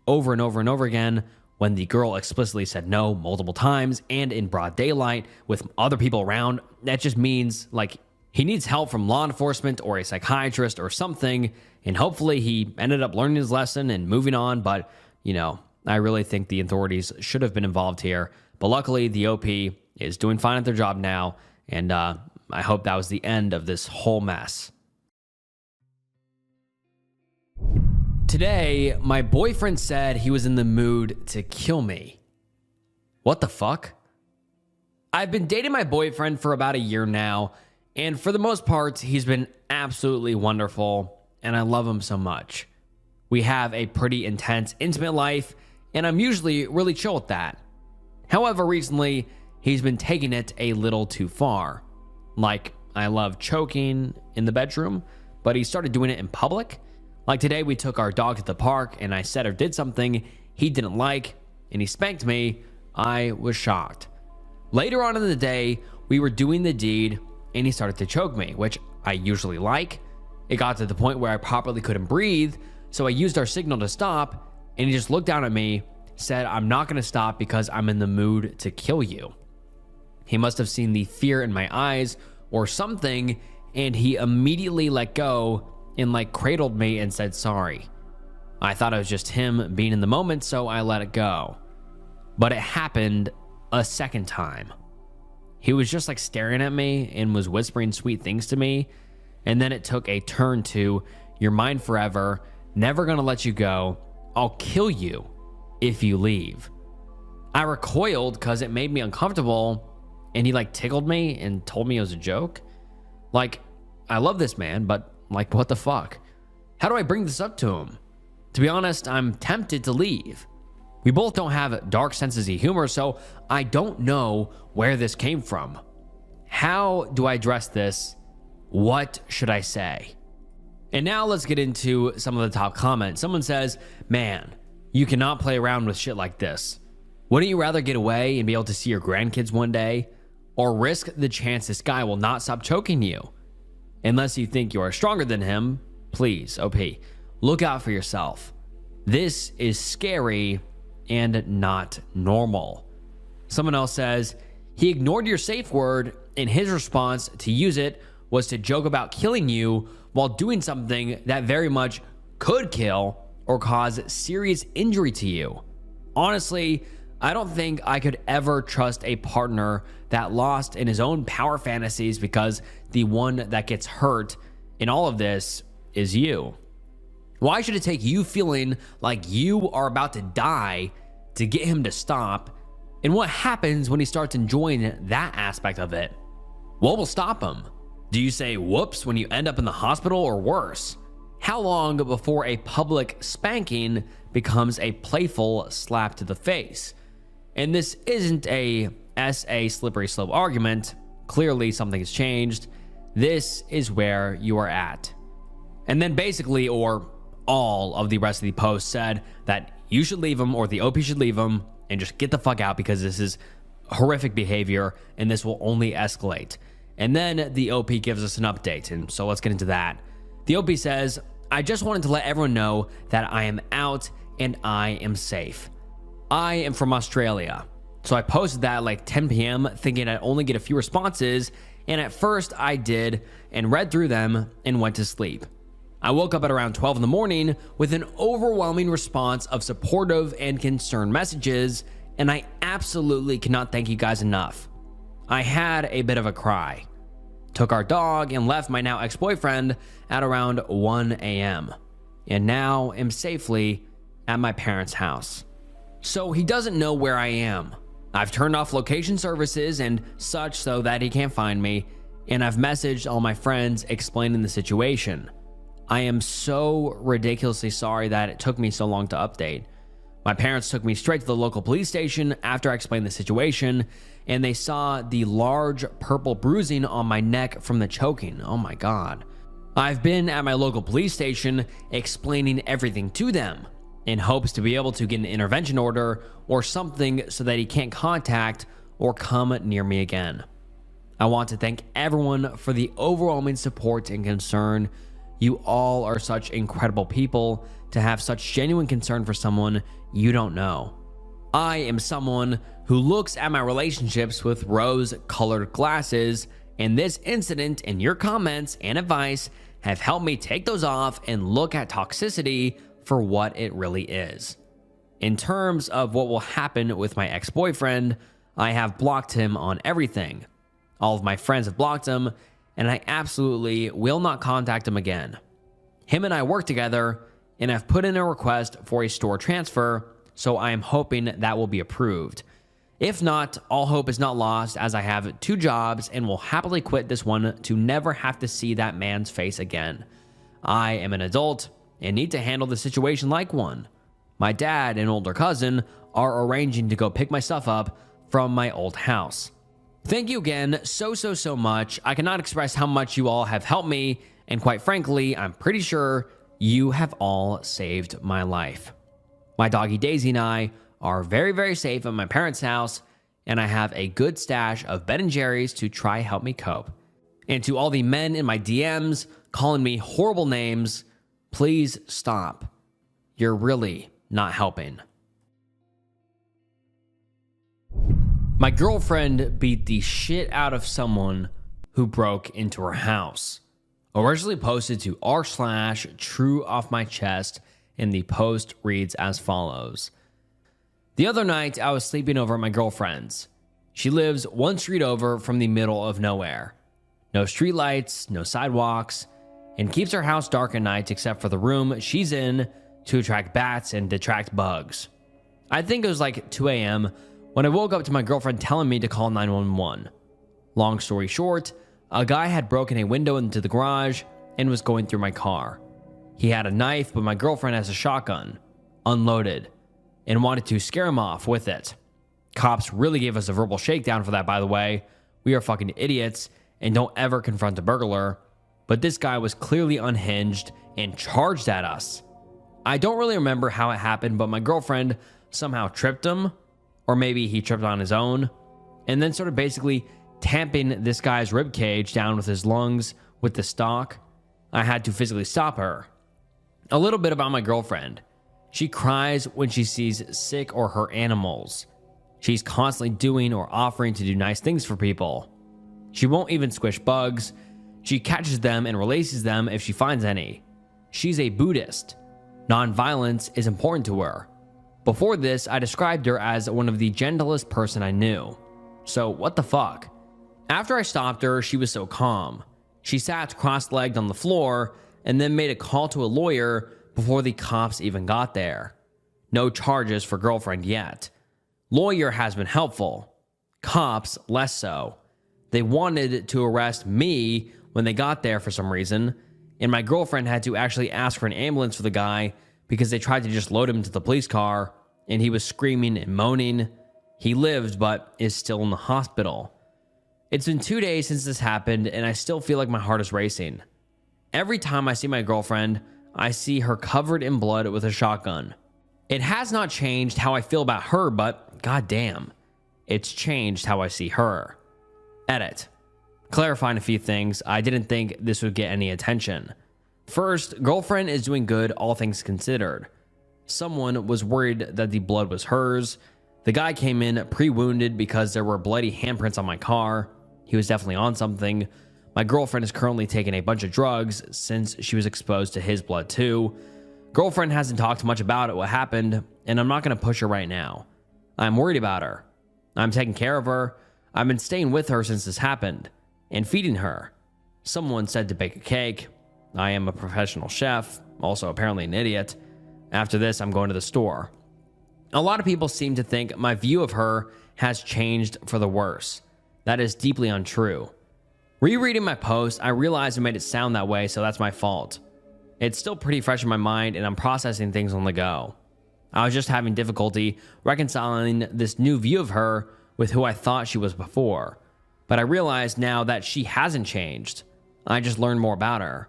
over and over and over again when the girl explicitly said no multiple times and in broad daylight with other people around. That just means, like, he needs help from law enforcement or a psychiatrist or something, and hopefully he ended up learning his lesson and moving on. But, you know, I really think the authorities should have been involved here. But luckily, the OP is doing fine at their job now, and I hope that was the end of this whole mess. Today, my boyfriend said he was in the mood to kill me. What the fuck? I've been dating my boyfriend for about a year now, and for the most part, he's been absolutely wonderful, and I love him so much. We have a pretty intense, intimate life, and I'm usually really chill with that. However, recently, he's been taking it a little too far. Like, I love choking in the bedroom, but he started doing it in public. Like today, we took our dog to the park, and I said or did something he didn't like, and he spanked me. I was shocked. Later on in the day, we were doing the deed, and he started to choke me, which I usually like. It got to the point where I properly couldn't breathe, so I used our signal to stop, and he just looked down at me, said, "I'm not going to stop because I'm in the mood to kill you." He must have seen the fear in my eyes or something, and he immediately let go and cradled me and said sorry. I thought it was just him being in the moment, so I let it go. But it happened a second time. He was just staring at me and was whispering sweet things to me, and then it took a turn to, "You're mine forever, never gonna let you go, I'll kill you if you leave." I recoiled because it made me uncomfortable, and he tickled me and told me it was a joke. I love this man, but what the fuck? How do I bring this up to him? To be honest, I'm tempted to leave. We both don't have dark senses of humor, so I don't know where this came from. How do I address this? What should I say? And now let's get into some of the top comments. Someone says, "Man, you cannot play around with shit like this. Wouldn't you rather get away and be able to see your grandkids one day? Or risk the chance this guy will not stop choking you? Unless you think you are stronger than him, please, OP, look out for yourself. This is scary and not normal." Someone else says, "He ignored your safe word, and his response to use it was to joke about killing you while doing something that very much could kill or cause serious injury to you. Honestly, I don't think I could ever trust a partner that lost in his own power fantasies because the one that gets hurt in all of this is you. Why should it take you feeling like you are about to die to get him to stop? And what happens when he starts enjoying that aspect of it? What will stop him? Do you say whoops when you end up in the hospital, or worse? How long before a public spanking becomes a playful slap to the face? And this isn't a SA slippery slope argument. Clearly something has changed. This is where you are at." And then basically, or all of the rest of the post said that you should leave him, or the OP should leave him and just get the fuck out because this is horrific behavior and this will only escalate. And then the OP gives us an update, and so let's get into that. The OP says, "I just wanted to let everyone know that I am out and I am safe. I am from Australia." So I posted that at 10 p.m. thinking I'd only get a few responses, and at first I did and read through them and went to sleep. I woke up at around 12 in the morning with an overwhelming response of supportive and concerned messages, and I absolutely cannot thank you guys enough. I had a bit of a cry, took our dog, and left my now ex-boyfriend at around 1 a.m. and now am safely at my parents' house. So he doesn't know where I am. I've turned off location services and such so that he can't find me, and I've messaged all my friends explaining the situation. I am so ridiculously sorry that it took me so long to update. My parents took me straight to the local police station after I explained the situation, and they saw the large purple bruising on my neck from the choking. Oh my God. I've been at my local police station explaining everything to them in hopes to be able to get an intervention order or something so that he can't contact or come near me again. I want to thank everyone for the overwhelming support and concern. You all are such incredible people to have such genuine concern for someone you don't know. I am someone who looks at my relationships with rose-colored glasses, and this incident and your comments and advice have helped me take those off and look at toxicity for what it really is. In terms of what will happen with my ex-boyfriend, I have blocked him on everything. All of my friends have blocked him, and I absolutely will not contact him again. Him and I work together, and I've put in a request for a store transfer, so I am hoping that will be approved. If not, all hope is not lost, as I have 2 jobs and will happily quit this one to never have to see that man's face again. I am an adult and need to handle the situation like one. My dad and older cousin are arranging to go pick my stuff up from my old house. Thank you again so much. I cannot express how much you all have helped me, and quite frankly, I'm pretty sure you have all saved my life. My doggy Daisy and I are very safe at my parents' house, and I have a good stash of Ben & Jerry's to try help me cope. And to all the men in my DMs calling me horrible names, please stop. You're really not helping. My girlfriend beat the shit out of someone who broke into her house. Originally posted to r/true off my chest, and the post reads as follows. The other night, I was sleeping over at my girlfriend's. She lives one street over from the middle of nowhere. No streetlights, no sidewalks, and keeps her house dark at night except for the room she's in to attract bats and detract bugs. I think it was like 2 a.m. when I woke up to my girlfriend telling me to call 911. Long story short, a guy had broken a window into the garage and was going through my car. He had a knife, but my girlfriend has a shotgun, unloaded, and wanted to scare him off with it. Cops really gave us a verbal shakedown for that, by the way. We are fucking idiots and don't ever confront a burglar, but this guy was clearly unhinged and charged at us. I don't really remember how it happened, but my girlfriend somehow tripped him, or maybe he tripped on his own, and then started basically tamping this guy's rib cage down with his lungs with the stock. I had to physically stop her. A little bit about my girlfriend. She cries when she sees sick or hurt animals. She's constantly doing or offering to do nice things for people. She won't even squish bugs. She catches them and releases them if she finds any. She's a Buddhist. Non-violence is important to her. Before this, I described her as one of the gentlest person I knew. So what the fuck? After I stopped her, she was so calm. She sat cross-legged on the floor and then made a call to a lawyer before the cops even got there. No charges for girlfriend yet. Lawyer has been helpful. Cops, less so. They wanted to arrest me when they got there for some reason, and my girlfriend had to actually ask for an ambulance for the guy because they tried to just load him into the police car, and he was screaming and moaning. He lived, but is still in the hospital. It's been 2 days since this happened, and I still feel like my heart is racing. Every time I see my girlfriend, I see her covered in blood with a shotgun. It has not changed how I feel about her, but goddamn, it's changed how I see her. Edit. Clarifying a few things, I didn't think this would get any attention. First, girlfriend is doing good, all things considered. Someone was worried that the blood was hers. The guy came in pre-wounded because there were bloody handprints on my car. He was definitely on something. My girlfriend is currently taking a bunch of drugs since she was exposed to his blood too. Girlfriend hasn't talked much about it, what happened, and I'm not going to push her right now. I'm worried about her. I'm taking care of her. I've been staying with her since this happened and feeding her. Someone said to bake a cake. I am a professional chef, also apparently an idiot. After this, I'm going to the store. A lot of people seem to think my view of her has changed for the worse. That is deeply untrue. Rereading my post, I realized I made it sound that way, so that's my fault. It's still pretty fresh in my mind, and I'm processing things on the go. I was just having difficulty reconciling this new view of her with who I thought she was before. But I realize now that she hasn't changed. I just learned more about her.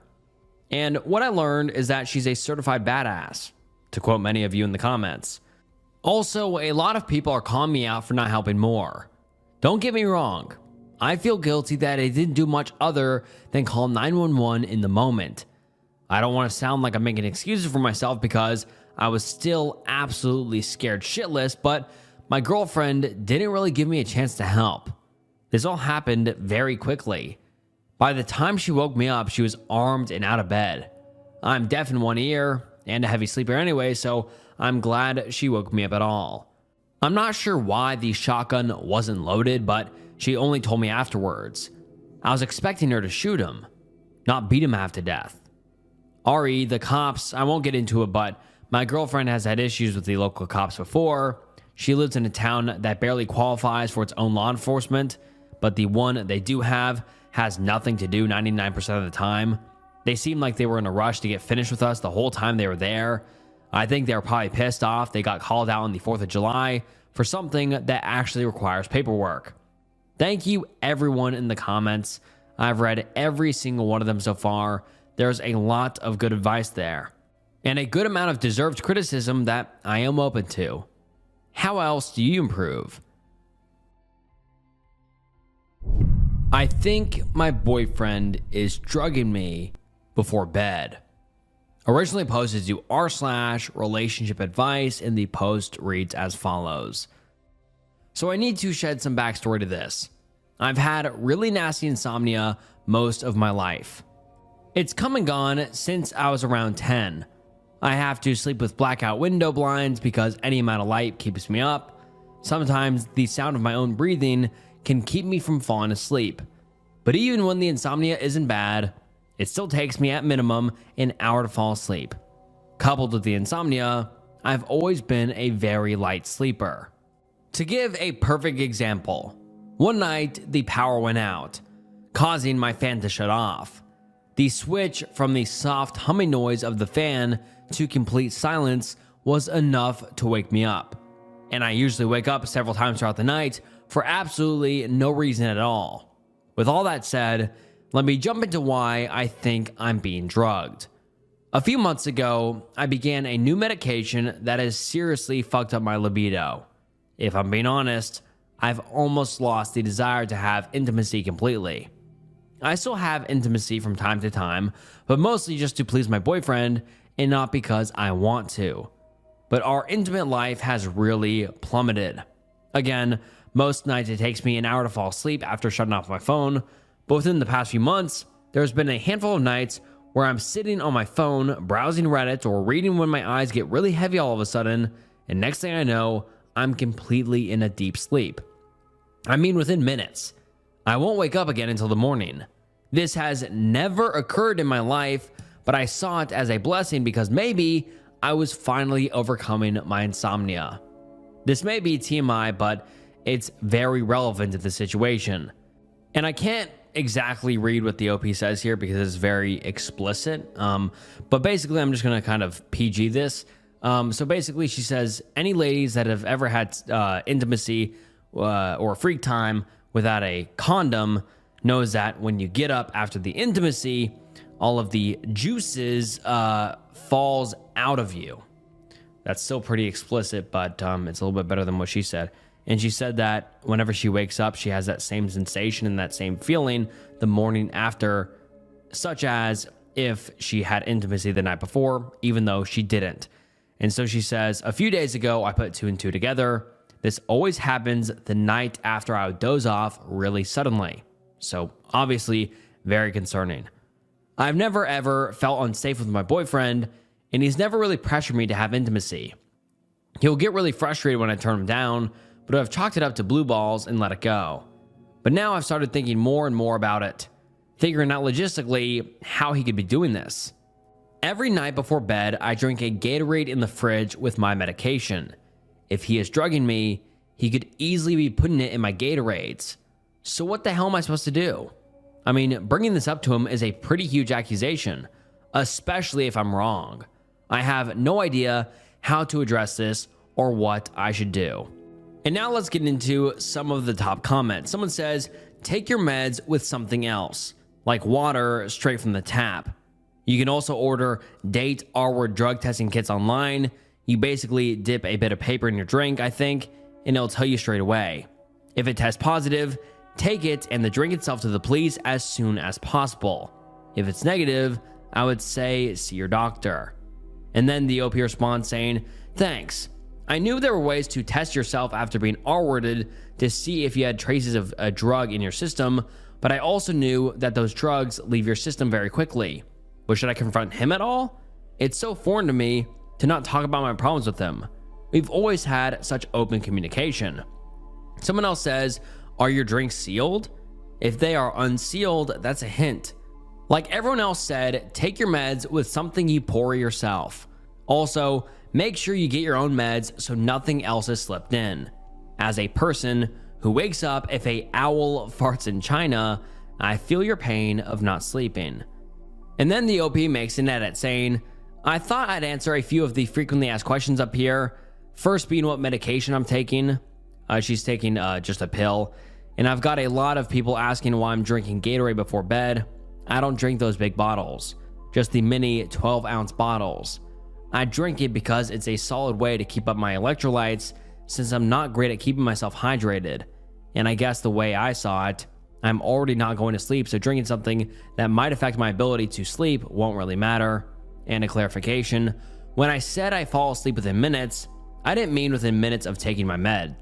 And what I learned is that she's a certified badass, to quote many of you in the comments. Also, a lot of people are calling me out for not helping more. Don't get me wrong. I feel guilty that I didn't do much other than call 911 in the moment. I don't want to sound like I'm making excuses for myself because I was still absolutely scared shitless, but my girlfriend didn't really give me a chance to help. This all happened very quickly. By the time she woke me up, she was armed and out of bed. I'm deaf in one ear and a heavy sleeper anyway, so I'm glad she woke me up at all. I'm not sure why the shotgun wasn't loaded, but she only told me afterwards. I was expecting her to shoot him, not beat him half to death. RE, the cops, I won't get into it, but my girlfriend has had issues with the local cops before. She lives in a town that barely qualifies for its own law enforcement, but the one they do have has nothing to do 99% of the time. They seemed like they were in a rush to get finished with us the whole time they were there. I think they were probably pissed off they got called out on the 4th of July for something that actually requires paperwork. Thank you everyone in the comments. I've read every single one of them so far. There's a lot of good advice there, and a good amount of deserved criticism that I am open to. How else do you improve? I think my boyfriend is drugging me before bed. Originally posted to r/relationship advice, and the post reads as follows. So I need to shed some backstory to this. I've had really nasty insomnia most of my life. It's come and gone since I was around 10. I have to sleep with blackout window blinds because any amount of light keeps me up. Sometimes the sound of my own breathing can keep me from falling asleep. But even when the insomnia isn't bad, it still takes me at minimum an hour to fall asleep. Coupled with the insomnia, I've always been a very light sleeper. To give a perfect example, one night the power went out, causing my fan to shut off. The switch from the soft humming noise of the fan to complete silence was enough to wake me up. And I usually wake up several times throughout the night for absolutely no reason at all. With all that said, let me jump into why I think I'm being drugged. A few months ago, I began a new medication that has seriously fucked up my libido. If I'm being honest, I've almost lost the desire to have intimacy completely. I still have intimacy from time to time, but mostly just to please my boyfriend and not because I want to. But our intimate life has really plummeted. Again, most nights it takes me an hour to fall asleep after shutting off my phone, but within the past few months, there's been a handful of nights where I'm sitting on my phone, browsing Reddit, or reading when my eyes get really heavy all of a sudden, and next thing I know, I'm completely in a deep sleep. I mean, within minutes. I won't wake up again until the morning. This has never occurred in my life, but I saw it as a blessing because maybe I was finally overcoming my insomnia. This may be TMI, but it's very relevant to the situation. And I can't exactly read what the OP says here because it's very explicit. But basically, I'm just going to kind of PG this. So basically, she says, any ladies that have ever had intimacy or freak time without a condom knows that when you get up after the intimacy, all of the juices falls out of you. That's still pretty explicit, but it's a little bit better than what she said. And she said that whenever she wakes up, she has that same sensation and that same feeling the morning after, such as if she had intimacy the night before, even though she didn't. And so she says, a few days ago, I put two and two together. This always happens the night after I would doze off really suddenly. So obviously, very concerning. I've never ever felt unsafe with my boyfriend, and he's never really pressured me to have intimacy. He'll get really frustrated when I turn him down, but I've chalked it up to blue balls and let it go. But now I've started thinking more and more about it, figuring out logistically how he could be doing this. Every night before bed, I drink a Gatorade in the fridge with my medication. If he is drugging me, he could easily be putting it in my Gatorades. So what the hell am I supposed to do? I mean, bringing this up to him is a pretty huge accusation, especially if I'm wrong. I have no idea how to address this or what I should do. And now let's get into some of the top comments. Someone says, take your meds with something else, like water straight from the tap. You can also order date R-word drug testing kits online. You basically dip a bit of paper in your drink, I think, and it'll tell you straight away. If it tests positive, take it and the drink itself to the police as soon as possible. If it's negative, I would say see your doctor. And then the OP responds saying, thanks. I knew there were ways to test yourself after being R-worded to see if you had traces of a drug in your system, but I also knew that those drugs leave your system very quickly. But should I confront him at all? It's so foreign to me to not talk about my problems with him. We've always had such open communication. Someone else says, are your drinks sealed? If they are unsealed, that's a hint. Like everyone else said, take your meds with something you pour yourself. Also, make sure you get your own meds so nothing else is slipped in. As a person who wakes up if a owl farts in China, I feel your pain of not sleeping. And then the OP makes an edit saying, I thought I'd answer a few of the frequently asked questions up here. First being what medication I'm taking. She's taking just a pill. And I've got a lot of people asking why I'm drinking Gatorade before bed. I don't drink those big bottles, just the mini 12-ounce bottles. I drink it because it's a solid way to keep up my electrolytes since I'm not great at keeping myself hydrated. And I guess the way I saw it, I'm already not going to sleep, so drinking something that might affect my ability to sleep won't really matter. And a clarification, when I said I fall asleep within minutes, I didn't mean within minutes of taking my med.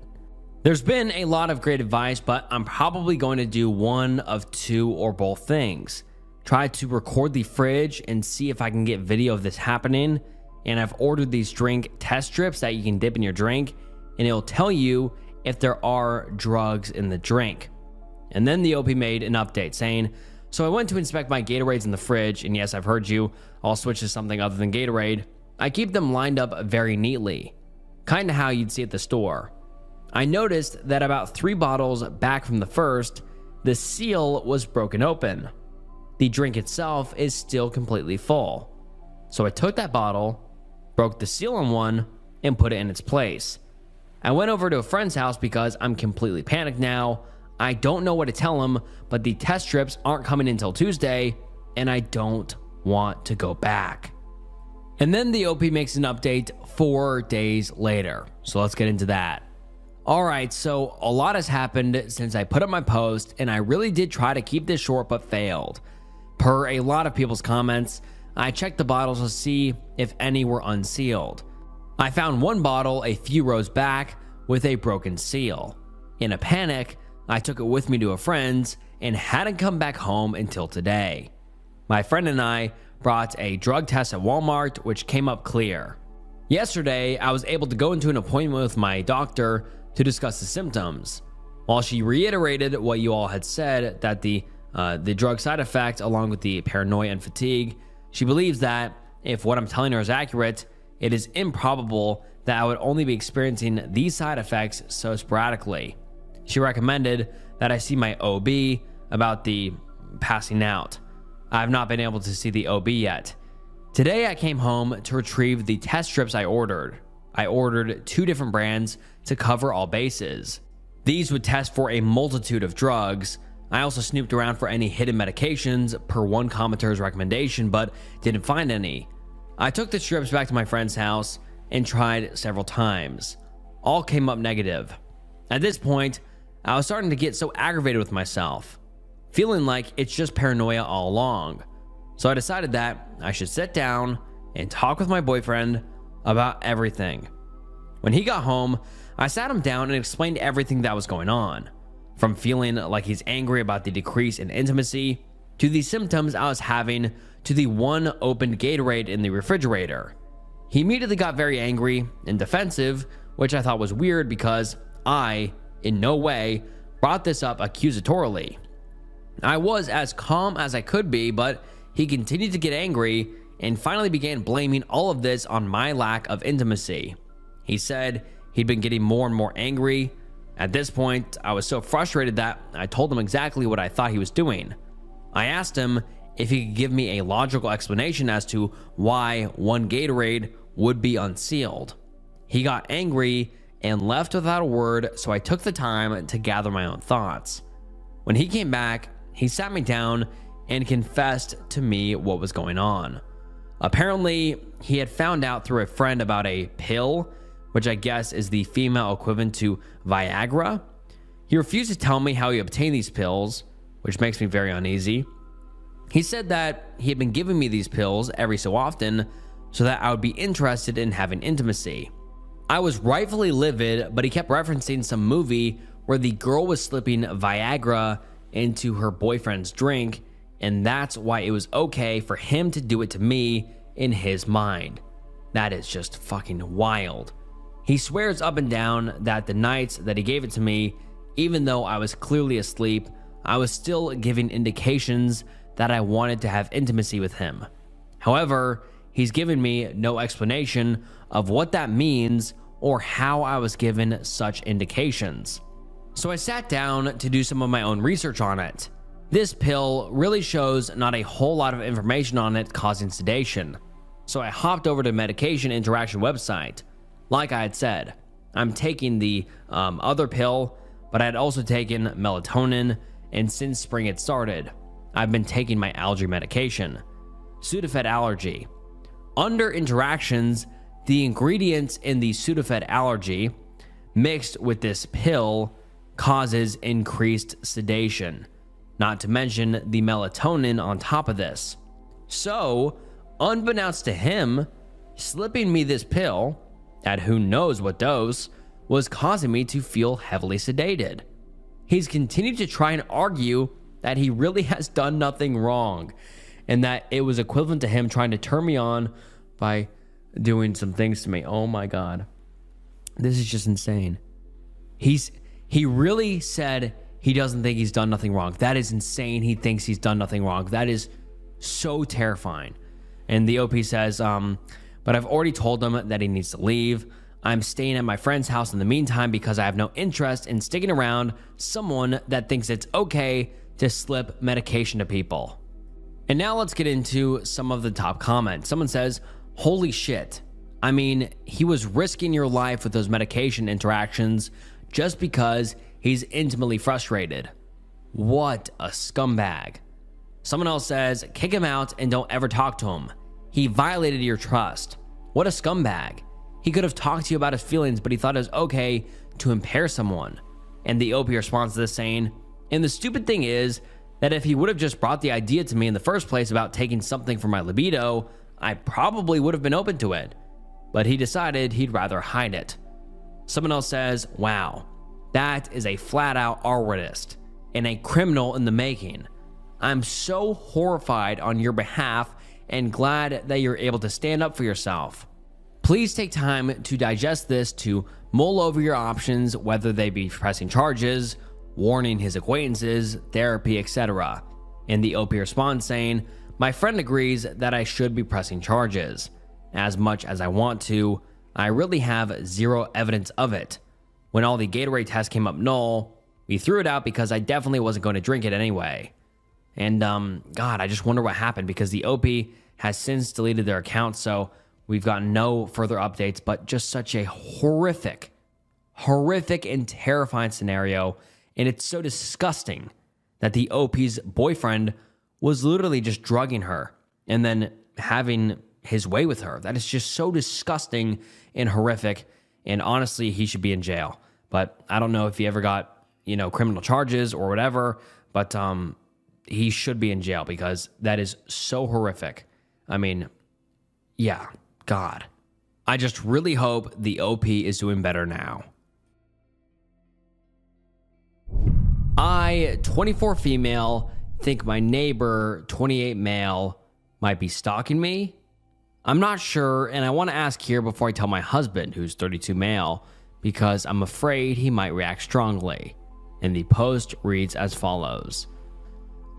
There's been a lot of great advice, but I'm probably going to do one of two or both things. Try to record the fridge and see if I can get video of this happening. And I've ordered these drink test strips that you can dip in your drink, and it'll tell you if there are drugs in the drink. And then the OP made an update saying, so I went to inspect my Gatorades in the fridge, and yes, I've heard you, I'll switch to something other than Gatorade. I keep them lined up very neatly, kind of how you'd see at the store. I noticed that about 3 bottles back from the first, the seal was broken open. The drink itself is still completely full. So I took that bottle, broke the seal on one, and put it in its place. I went over to a friend's house because I'm completely panicked now. I don't know what to tell him, but the test strips aren't coming until Tuesday, and I don't want to go back. And then the OP makes an update 4 days later. So let's get into that. Alright, so a lot has happened since I put up my post, and I really did try to keep this short but failed. Per a lot of people's comments, I checked the bottles to see if any were unsealed. I found one bottle a few rows back with a broken seal. In a panic, I took it with me to a friend's and hadn't come back home until today. My friend and I brought a drug test at Walmart, which came up clear. Yesterday, I was able to go into an appointment with my doctor to discuss the symptoms. While she reiterated what you all had said, that the drug side effect along with the paranoia and fatigue, she believes that if what I'm telling her is accurate, it is improbable that I would only be experiencing these side effects so sporadically. She recommended that I see my OB about the passing out. I have not been able to see the OB yet. Today I came home to retrieve the test strips I ordered. I ordered 2 different brands to cover all bases. These would test for a multitude of drugs. I also snooped around for any hidden medications per one commenter's recommendation, but didn't find any. I took the strips back to my friend's house and tried several times. All came up negative. At this point, I was starting to get so aggravated with myself, feeling like it's just paranoia all along. So I decided that I should sit down and talk with my boyfriend about everything. When he got home, I sat him down and explained everything that was going on, from feeling like he's angry about the decrease in intimacy, to the symptoms I was having, to the one opened Gatorade in the refrigerator. He immediately got very angry and defensive, which I thought was weird because I, in no way, brought this up accusatorily. I was as calm as I could be, but he continued to get angry and finally began blaming all of this on my lack of intimacy. He said he'd been getting more and more angry. At this point, I was so frustrated that I told him exactly what I thought he was doing. I asked him if he could give me a logical explanation as to why one Gatorade would be unsealed. He got angry and left without a word, so I took the time to gather my own thoughts. When he came back, he sat me down and confessed to me what was going on. Apparently, he had found out through a friend about a pill, which I guess is the female equivalent to Viagra. He refused to tell me how he obtained these pills, which makes me very uneasy. He said that he had been giving me these pills every so often so that I would be interested in having intimacy. I was rightfully livid, but he kept referencing some movie where the girl was slipping Viagra into her boyfriend's drink, and that's why it was okay for him to do it to me in his mind. That is just fucking wild. He swears up and down that the nights that he gave it to me, even though I was clearly asleep, I was still giving indications that I wanted to have intimacy with him. However, he's given me no explanation of what that means or how I was given such indications. So I sat down to do some of my own research on it. This pill really shows not a whole lot of information on it causing sedation. So I hopped over to Medication Interaction website. Like I had said, I'm taking the other pill, but I had also taken melatonin, and since spring had started, I've been taking my allergy medication, Sudafed Allergy. Under interactions, the ingredients in the Sudafed Allergy mixed with this pill causes increased sedation. not to mention the melatonin on top of this. So, unbeknownst to him, slipping me this pill, at who knows what dose, was causing me to feel heavily sedated. He's continued to try and argue that he really has done nothing wrong, and that it was equivalent to him trying to turn me on by doing some things to me. Oh my God. This is just insane. He really said he doesn't think he's done nothing wrong. That is insane. He thinks he's done nothing wrong. That is so terrifying. And the OP says, but I've already told him that he needs to leave. I'm staying at my friend's house in the meantime because I have no interest in sticking around someone that thinks it's okay to slip medication to people. And now let's get into some of the top comments. Someone says, holy shit. I mean, he was risking your life with those medication interactions just because he's intimately frustrated. What a scumbag. Someone else says, kick him out and don't ever talk to him. He violated your trust. What a scumbag. He could have talked to you about his feelings, but he thought it was okay to impair someone. And the OP responds to this saying, and the stupid thing is that if he would have just brought the idea to me in the first place about taking something for my libido, I probably would have been open to it. But he decided he'd rather hide it. Someone else says, wow, that is a flat out artist and a criminal in the making. I'm so horrified on your behalf and glad that you're able to stand up for yourself. Please take time to digest this, to mull over your options, whether they be pressing charges, warning his acquaintances, therapy, etc. And the OP responds saying, my friend agrees that I should be pressing charges. As much as I want to, I really have zero evidence of it. When all the Gatorade tests came up null, we threw it out because I definitely wasn't going to drink it anyway. And God, I just wonder what happened, because the OP has since deleted their account, so we've gotten no further updates, but just such a horrific and terrifying scenario. And it's so disgusting that the OP's boyfriend was literally just drugging her and then having his way with her. That is just so disgusting and horrific. And honestly, he should be in jail. But I don't know if he ever got, criminal charges or whatever, but he should be in jail because that is so horrific. I mean, yeah, God. I just really hope the OP is doing better now. I, 24 female, think my neighbor, 28 male, might be stalking me. I'm not sure, and I want to ask here before I tell my husband, who's 32 male, because I'm afraid he might react strongly. And the post reads as follows.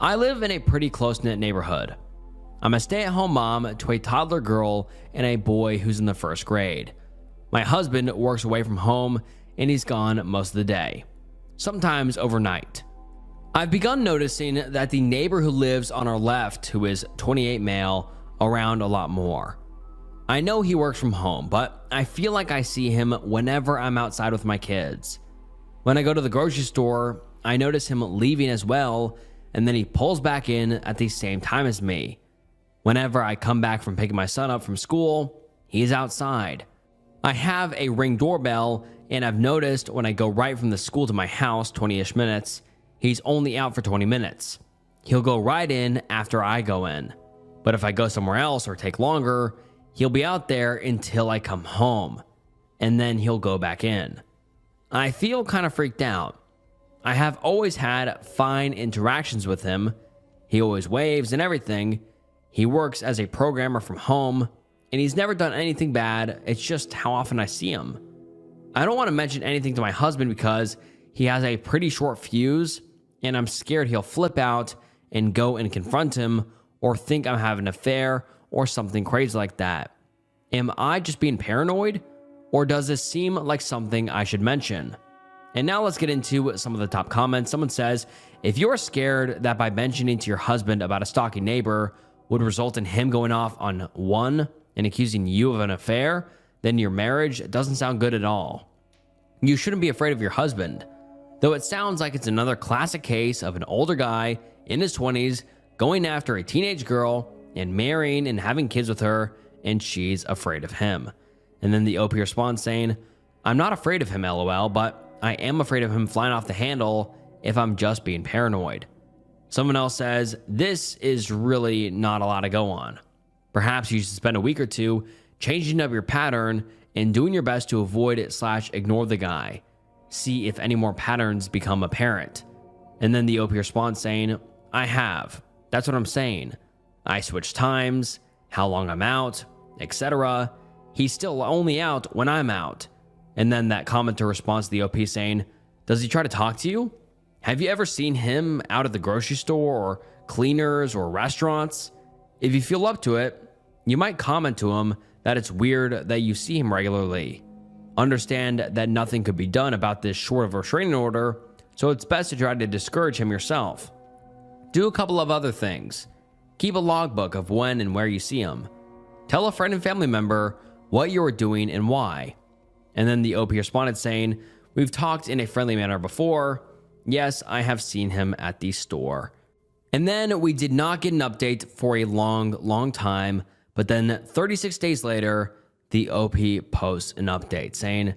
I live in a pretty close-knit neighborhood. I'm a stay-at-home mom to a toddler girl and a boy who's in the first grade. My husband works away from home and he's gone most of the day, sometimes overnight. I've begun noticing that the neighbor who lives on our left, who is 28 male, around a lot more. I know he works from home, but I feel like I see him whenever I'm outside with my kids. When I go to the grocery store, I notice him leaving as well, and then he pulls back in at the same time as me. Whenever I come back from picking my son up from school, he's outside. I have a Ring doorbell, and I've noticed when I go right from the school to my house, 20-ish minutes, he's only out for 20 minutes. He'll go right in after I go in. But if I go somewhere else or take longer, he'll be out there until I come home, and then he'll go back in. I feel kind of freaked out. I have always had fine interactions with him. He always waves and everything. He works as a programmer from home, and he's never done anything bad. It's just how often I see him. I don't want to mention anything to my husband because he has a pretty short fuse, and I'm scared he'll flip out and go and confront him or think I'm having an affair or something crazy like that. Am I just being paranoid, or does this seem like something I should mention? And now let's get into some of the top comments. Someone says, if you're scared that by mentioning to your husband about a stalking neighbor would result in him going off on one and accusing you of an affair, then your marriage doesn't sound good at all. You shouldn't be afraid of your husband, though it sounds like it's another classic case of an older guy in his 20s going after a teenage girl and marrying and having kids with her, and she's afraid of him. And then the OP responds saying, I'm not afraid of him, LOL, but I am afraid of him flying off the handle if I'm just being paranoid. Someone else says, this is really not a lot to go on. Perhaps you should spend a week or two changing up your pattern and doing your best to avoid it/ignore the guy. See if any more patterns become apparent. And then the OP responds saying, I have. That's what I'm saying. I switch times, how long I'm out, etc. He's still only out when I'm out. And then that commenter responds to the OP saying, does he try to talk to you? Have you ever seen him out at the grocery store or cleaners or restaurants? If you feel up to it, you might comment to him that it's weird that you see him regularly. Understand that nothing could be done about this short of a restraining order, so it's best to try to discourage him yourself. Do a couple of other things. Keep a logbook of when and where you see him. Tell a friend and family member what you are doing and why. And then the OP responded saying, we've talked in a friendly manner before. Yes, I have seen him at the store. And then we did not get an update for a long time, but then 36 days later, the OP posts an update saying,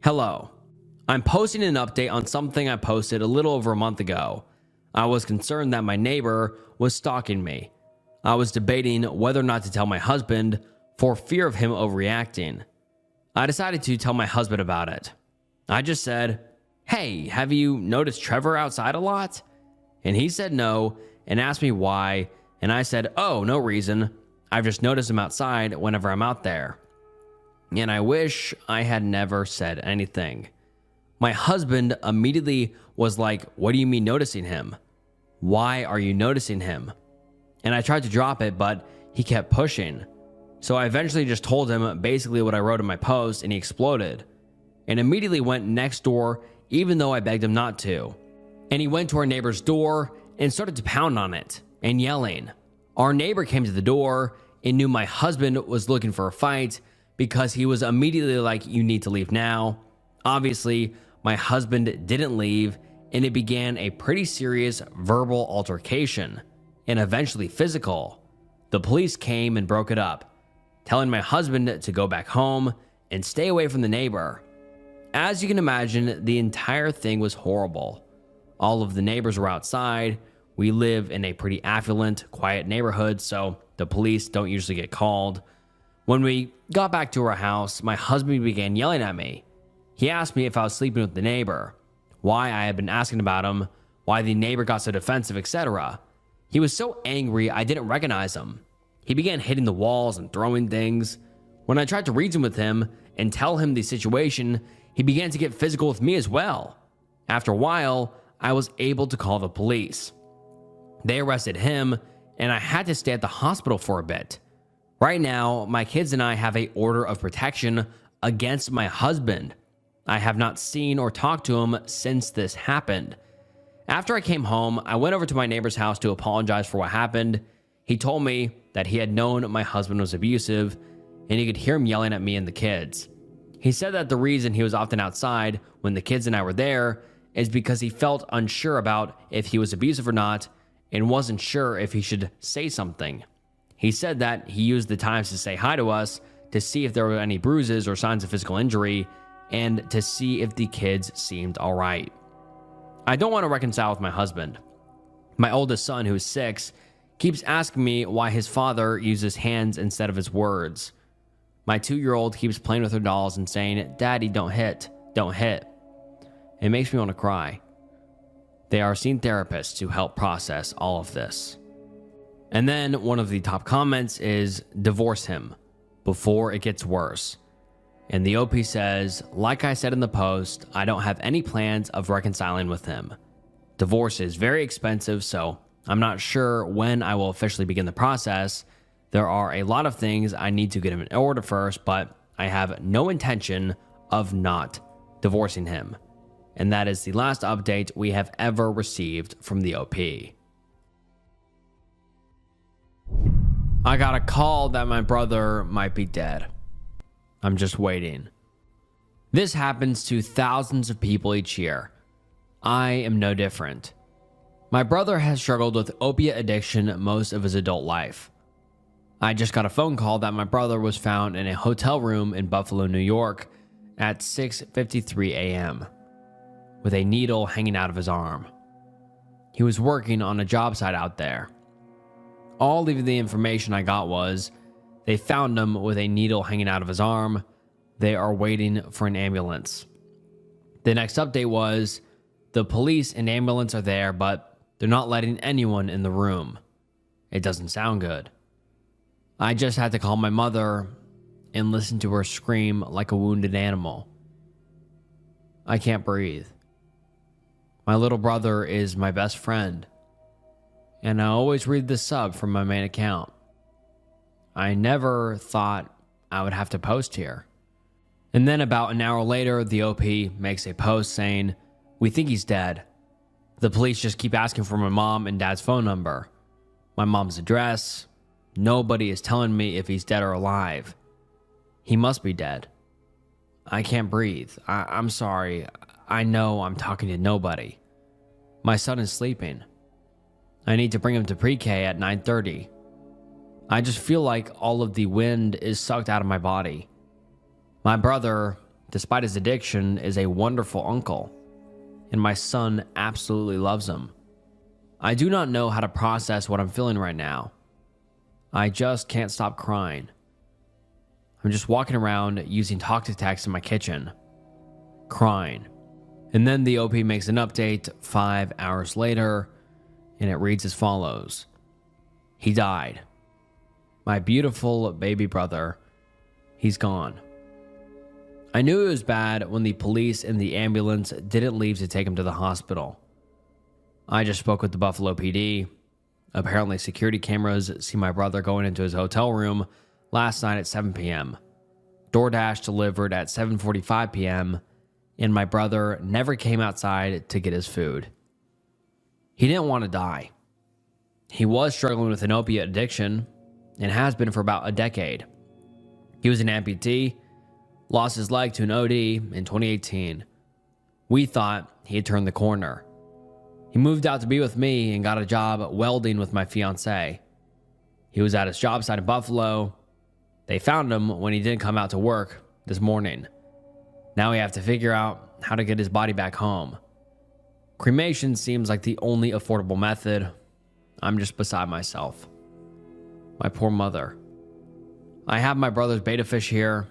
hello, I'm posting an update on something I posted a little over a month ago. I was concerned that my neighbor was stalking me. I was debating whether or not to tell my husband for fear of him overreacting. I decided to tell my husband about it. I just said, hey, have you noticed Trevor outside a lot? And he said no and asked me why, and I said, oh, no reason. I've just noticed him outside whenever I'm out there. And I wish I had never said anything. My husband immediately was like, what do you mean noticing him? Why are you noticing him? And I tried to drop it, but he kept pushing. So I eventually just told him basically what I wrote in my post, and he exploded. And immediately went next door, even though I begged him not to. And he went to our neighbor's door and started to pound on it and yelling. Our neighbor came to the door and knew my husband was looking for a fight because he was immediately like, you need to leave now. Obviously, my husband didn't leave, and it began a pretty serious verbal altercation and eventually physical. The police came and broke it up, telling my husband to go back home and stay away from the neighbor. As you can imagine, the entire thing was horrible. All of the neighbors were outside. We live in a pretty affluent, quiet neighborhood, so the police don't usually get called. When we got back to our house, my husband began yelling at me. He asked me if I was sleeping with the neighbor, why I had been asking about him, why the neighbor got so defensive, etc. He was so angry I didn't recognize him. He began hitting the walls and throwing things. When I tried to reason with him and tell him the situation, he began to get physical with me as well. After a while, I was able to call the police. They arrested him, and I had to stay at the hospital for a bit. Right now, my kids and I have an order of protection against my husband. I have not seen or talked to him since this happened. After I came home, I went over to my neighbor's house to apologize for what happened. He told me that he had known my husband was abusive, and he could hear him yelling at me and the kids. He said that the reason he was often outside when the kids and I were there is because he felt unsure about if he was abusive or not and wasn't sure if he should say something. He said that he used the times to say hi to us to see if there were any bruises or signs of physical injury and to see if the kids seemed all right. I don't want to reconcile with my husband. My oldest son, who is 6, keeps asking me why his father uses hands instead of his words. My 2-year-old keeps playing with her dolls and saying, Daddy, don't hit, don't hit. It makes me want to cry. They are seeing therapists to help process all of this. And then one of the top comments is, divorce him before it gets worse. And the OP says, like I said in the post, I don't have any plans of reconciling with him. Divorce is very expensive, so I'm not sure when I will officially begin the process. There are a lot of things I need to get him in order first, but I have no intention of not divorcing him. And that is the last update we have ever received from the OP. I got a call that my brother might be dead. I'm just waiting. This happens to thousands of people each year. I am no different. My brother has struggled with opiate addiction most of his adult life. I just got a phone call that my brother was found in a hotel room in Buffalo, New York at 6:53 a.m. with a needle hanging out of his arm. He was working on a job site out there. All of the information I got was they found him with a needle hanging out of his arm. They are waiting for an ambulance. The next update was the police and ambulance are there, but they're not letting anyone in the room. It doesn't sound good. I just had to call my mother and listen to her scream like a wounded animal. I can't breathe. My little brother is my best friend, and I always read the sub from my main account. I never thought I would have to post here. And then about an hour later, the OP makes a post saying, "We think he's dead. The police just keep asking for my mom and dad's phone number, my mom's address. Nobody is telling me if he's dead or alive. He must be dead. I can't breathe. I'm sorry. I know I'm talking to nobody. My son is sleeping. I need to bring him to pre-K at 9:30. I just feel like all of the wind is sucked out of my body. My brother, despite his addiction, is a wonderful uncle, and my son absolutely loves him. I do not know how to process what I'm feeling right now. I just can't stop crying. I'm just walking around using talk to text in my kitchen, crying." And then the OP makes an update 5 hours later, and it reads as follows. "He died. My beautiful baby brother, he's gone." I knew it was bad when the police and the ambulance didn't leave to take him to the hospital. I just spoke with the Buffalo PD. Apparently, security cameras see my brother going into his hotel room last night at 7 p.m. DoorDash delivered at 7:45 p.m., and my brother never came outside to get his food. He didn't want to die. He was struggling with an opiate addiction and has been for about a decade. He was an amputee, lost his leg to an OD in 2018. We thought he had turned the corner. He moved out to be with me and got a job welding with my fiance. He was at his job site in Buffalo. They found him when he didn't come out to work this morning. Now we have to figure out how to get his body back home. Cremation seems like the only affordable method. I'm just beside myself. My poor mother. I have my brother's betta fish here,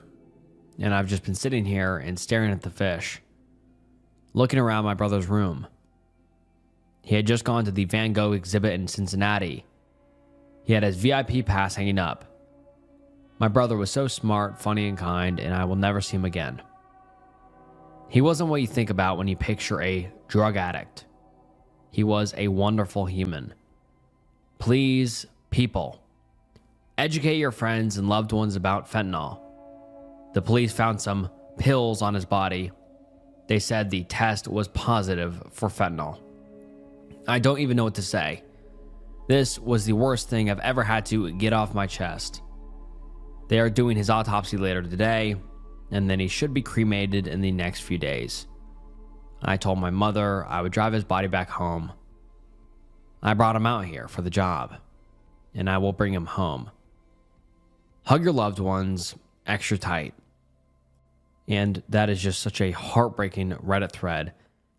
and I've just been sitting here and staring at the fish, looking around my brother's room. He had just gone to the Van Gogh exhibit in Cincinnati. He had his VIP pass hanging up. My brother was so smart, funny, and kind, and I will never see him again. He wasn't what you think about when you picture a drug addict. He was a wonderful human. Please, people, educate your friends and loved ones about fentanyl. The police found some pills on his body. They said the test was positive for fentanyl. I don't even know what to say. This was the worst thing I've ever had to get off my chest. They are doing his autopsy later today, and then he should be cremated in the next few days. I told my mother I would drive his body back home. I brought him out here for the job, and I will bring him home. Hug your loved ones extra tight. And that is just such a heartbreaking Reddit thread.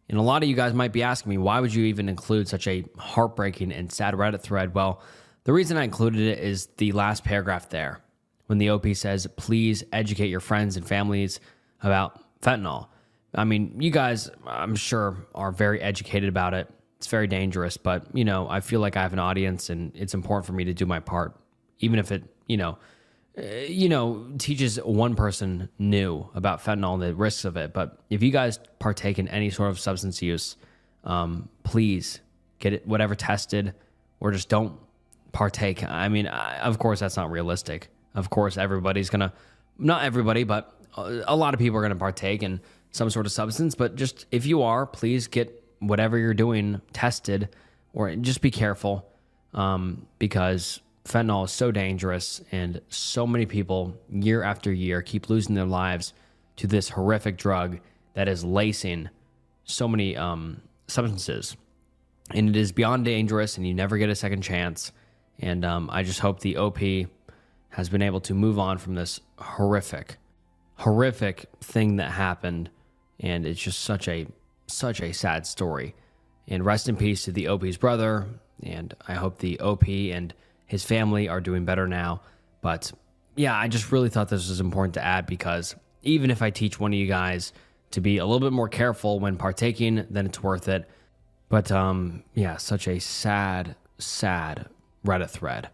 And a lot of you guys might be asking me, why would you even include such a heartbreaking and sad Reddit thread? Well, the reason I included it is the last paragraph there, when the OP says, "Please educate your friends and families about fentanyl." I mean, you guys, I'm sure, are very educated about it. It's very dangerous, but, I feel like I have an audience, and it's important for me to do my part, even if it, teaches one person new about fentanyl and the risks of it. But if you guys partake in any sort of substance use, please get it, whatever tested, or just don't partake. I mean, of course, that's not realistic. Of course, everybody's going to, not everybody, but a lot of people are going to partake in some sort of substance. But just if you are, please get whatever you're doing tested, or just be careful, because fentanyl is so dangerous, and so many people year after year keep losing their lives to this horrific drug that is lacing so many substances. And it is beyond dangerous, and you never get a second chance. And I just hope the OP has been able to move on from this horrific thing that happened. And it's just such a sad story. And rest in peace to the OP's brother. And I hope the OP and his family are doing better now. But yeah, I just really thought this was important to add, because even if I teach one of you guys to be a little bit more careful when partaking, then it's worth it. But yeah, such a sad, sad Reddit thread.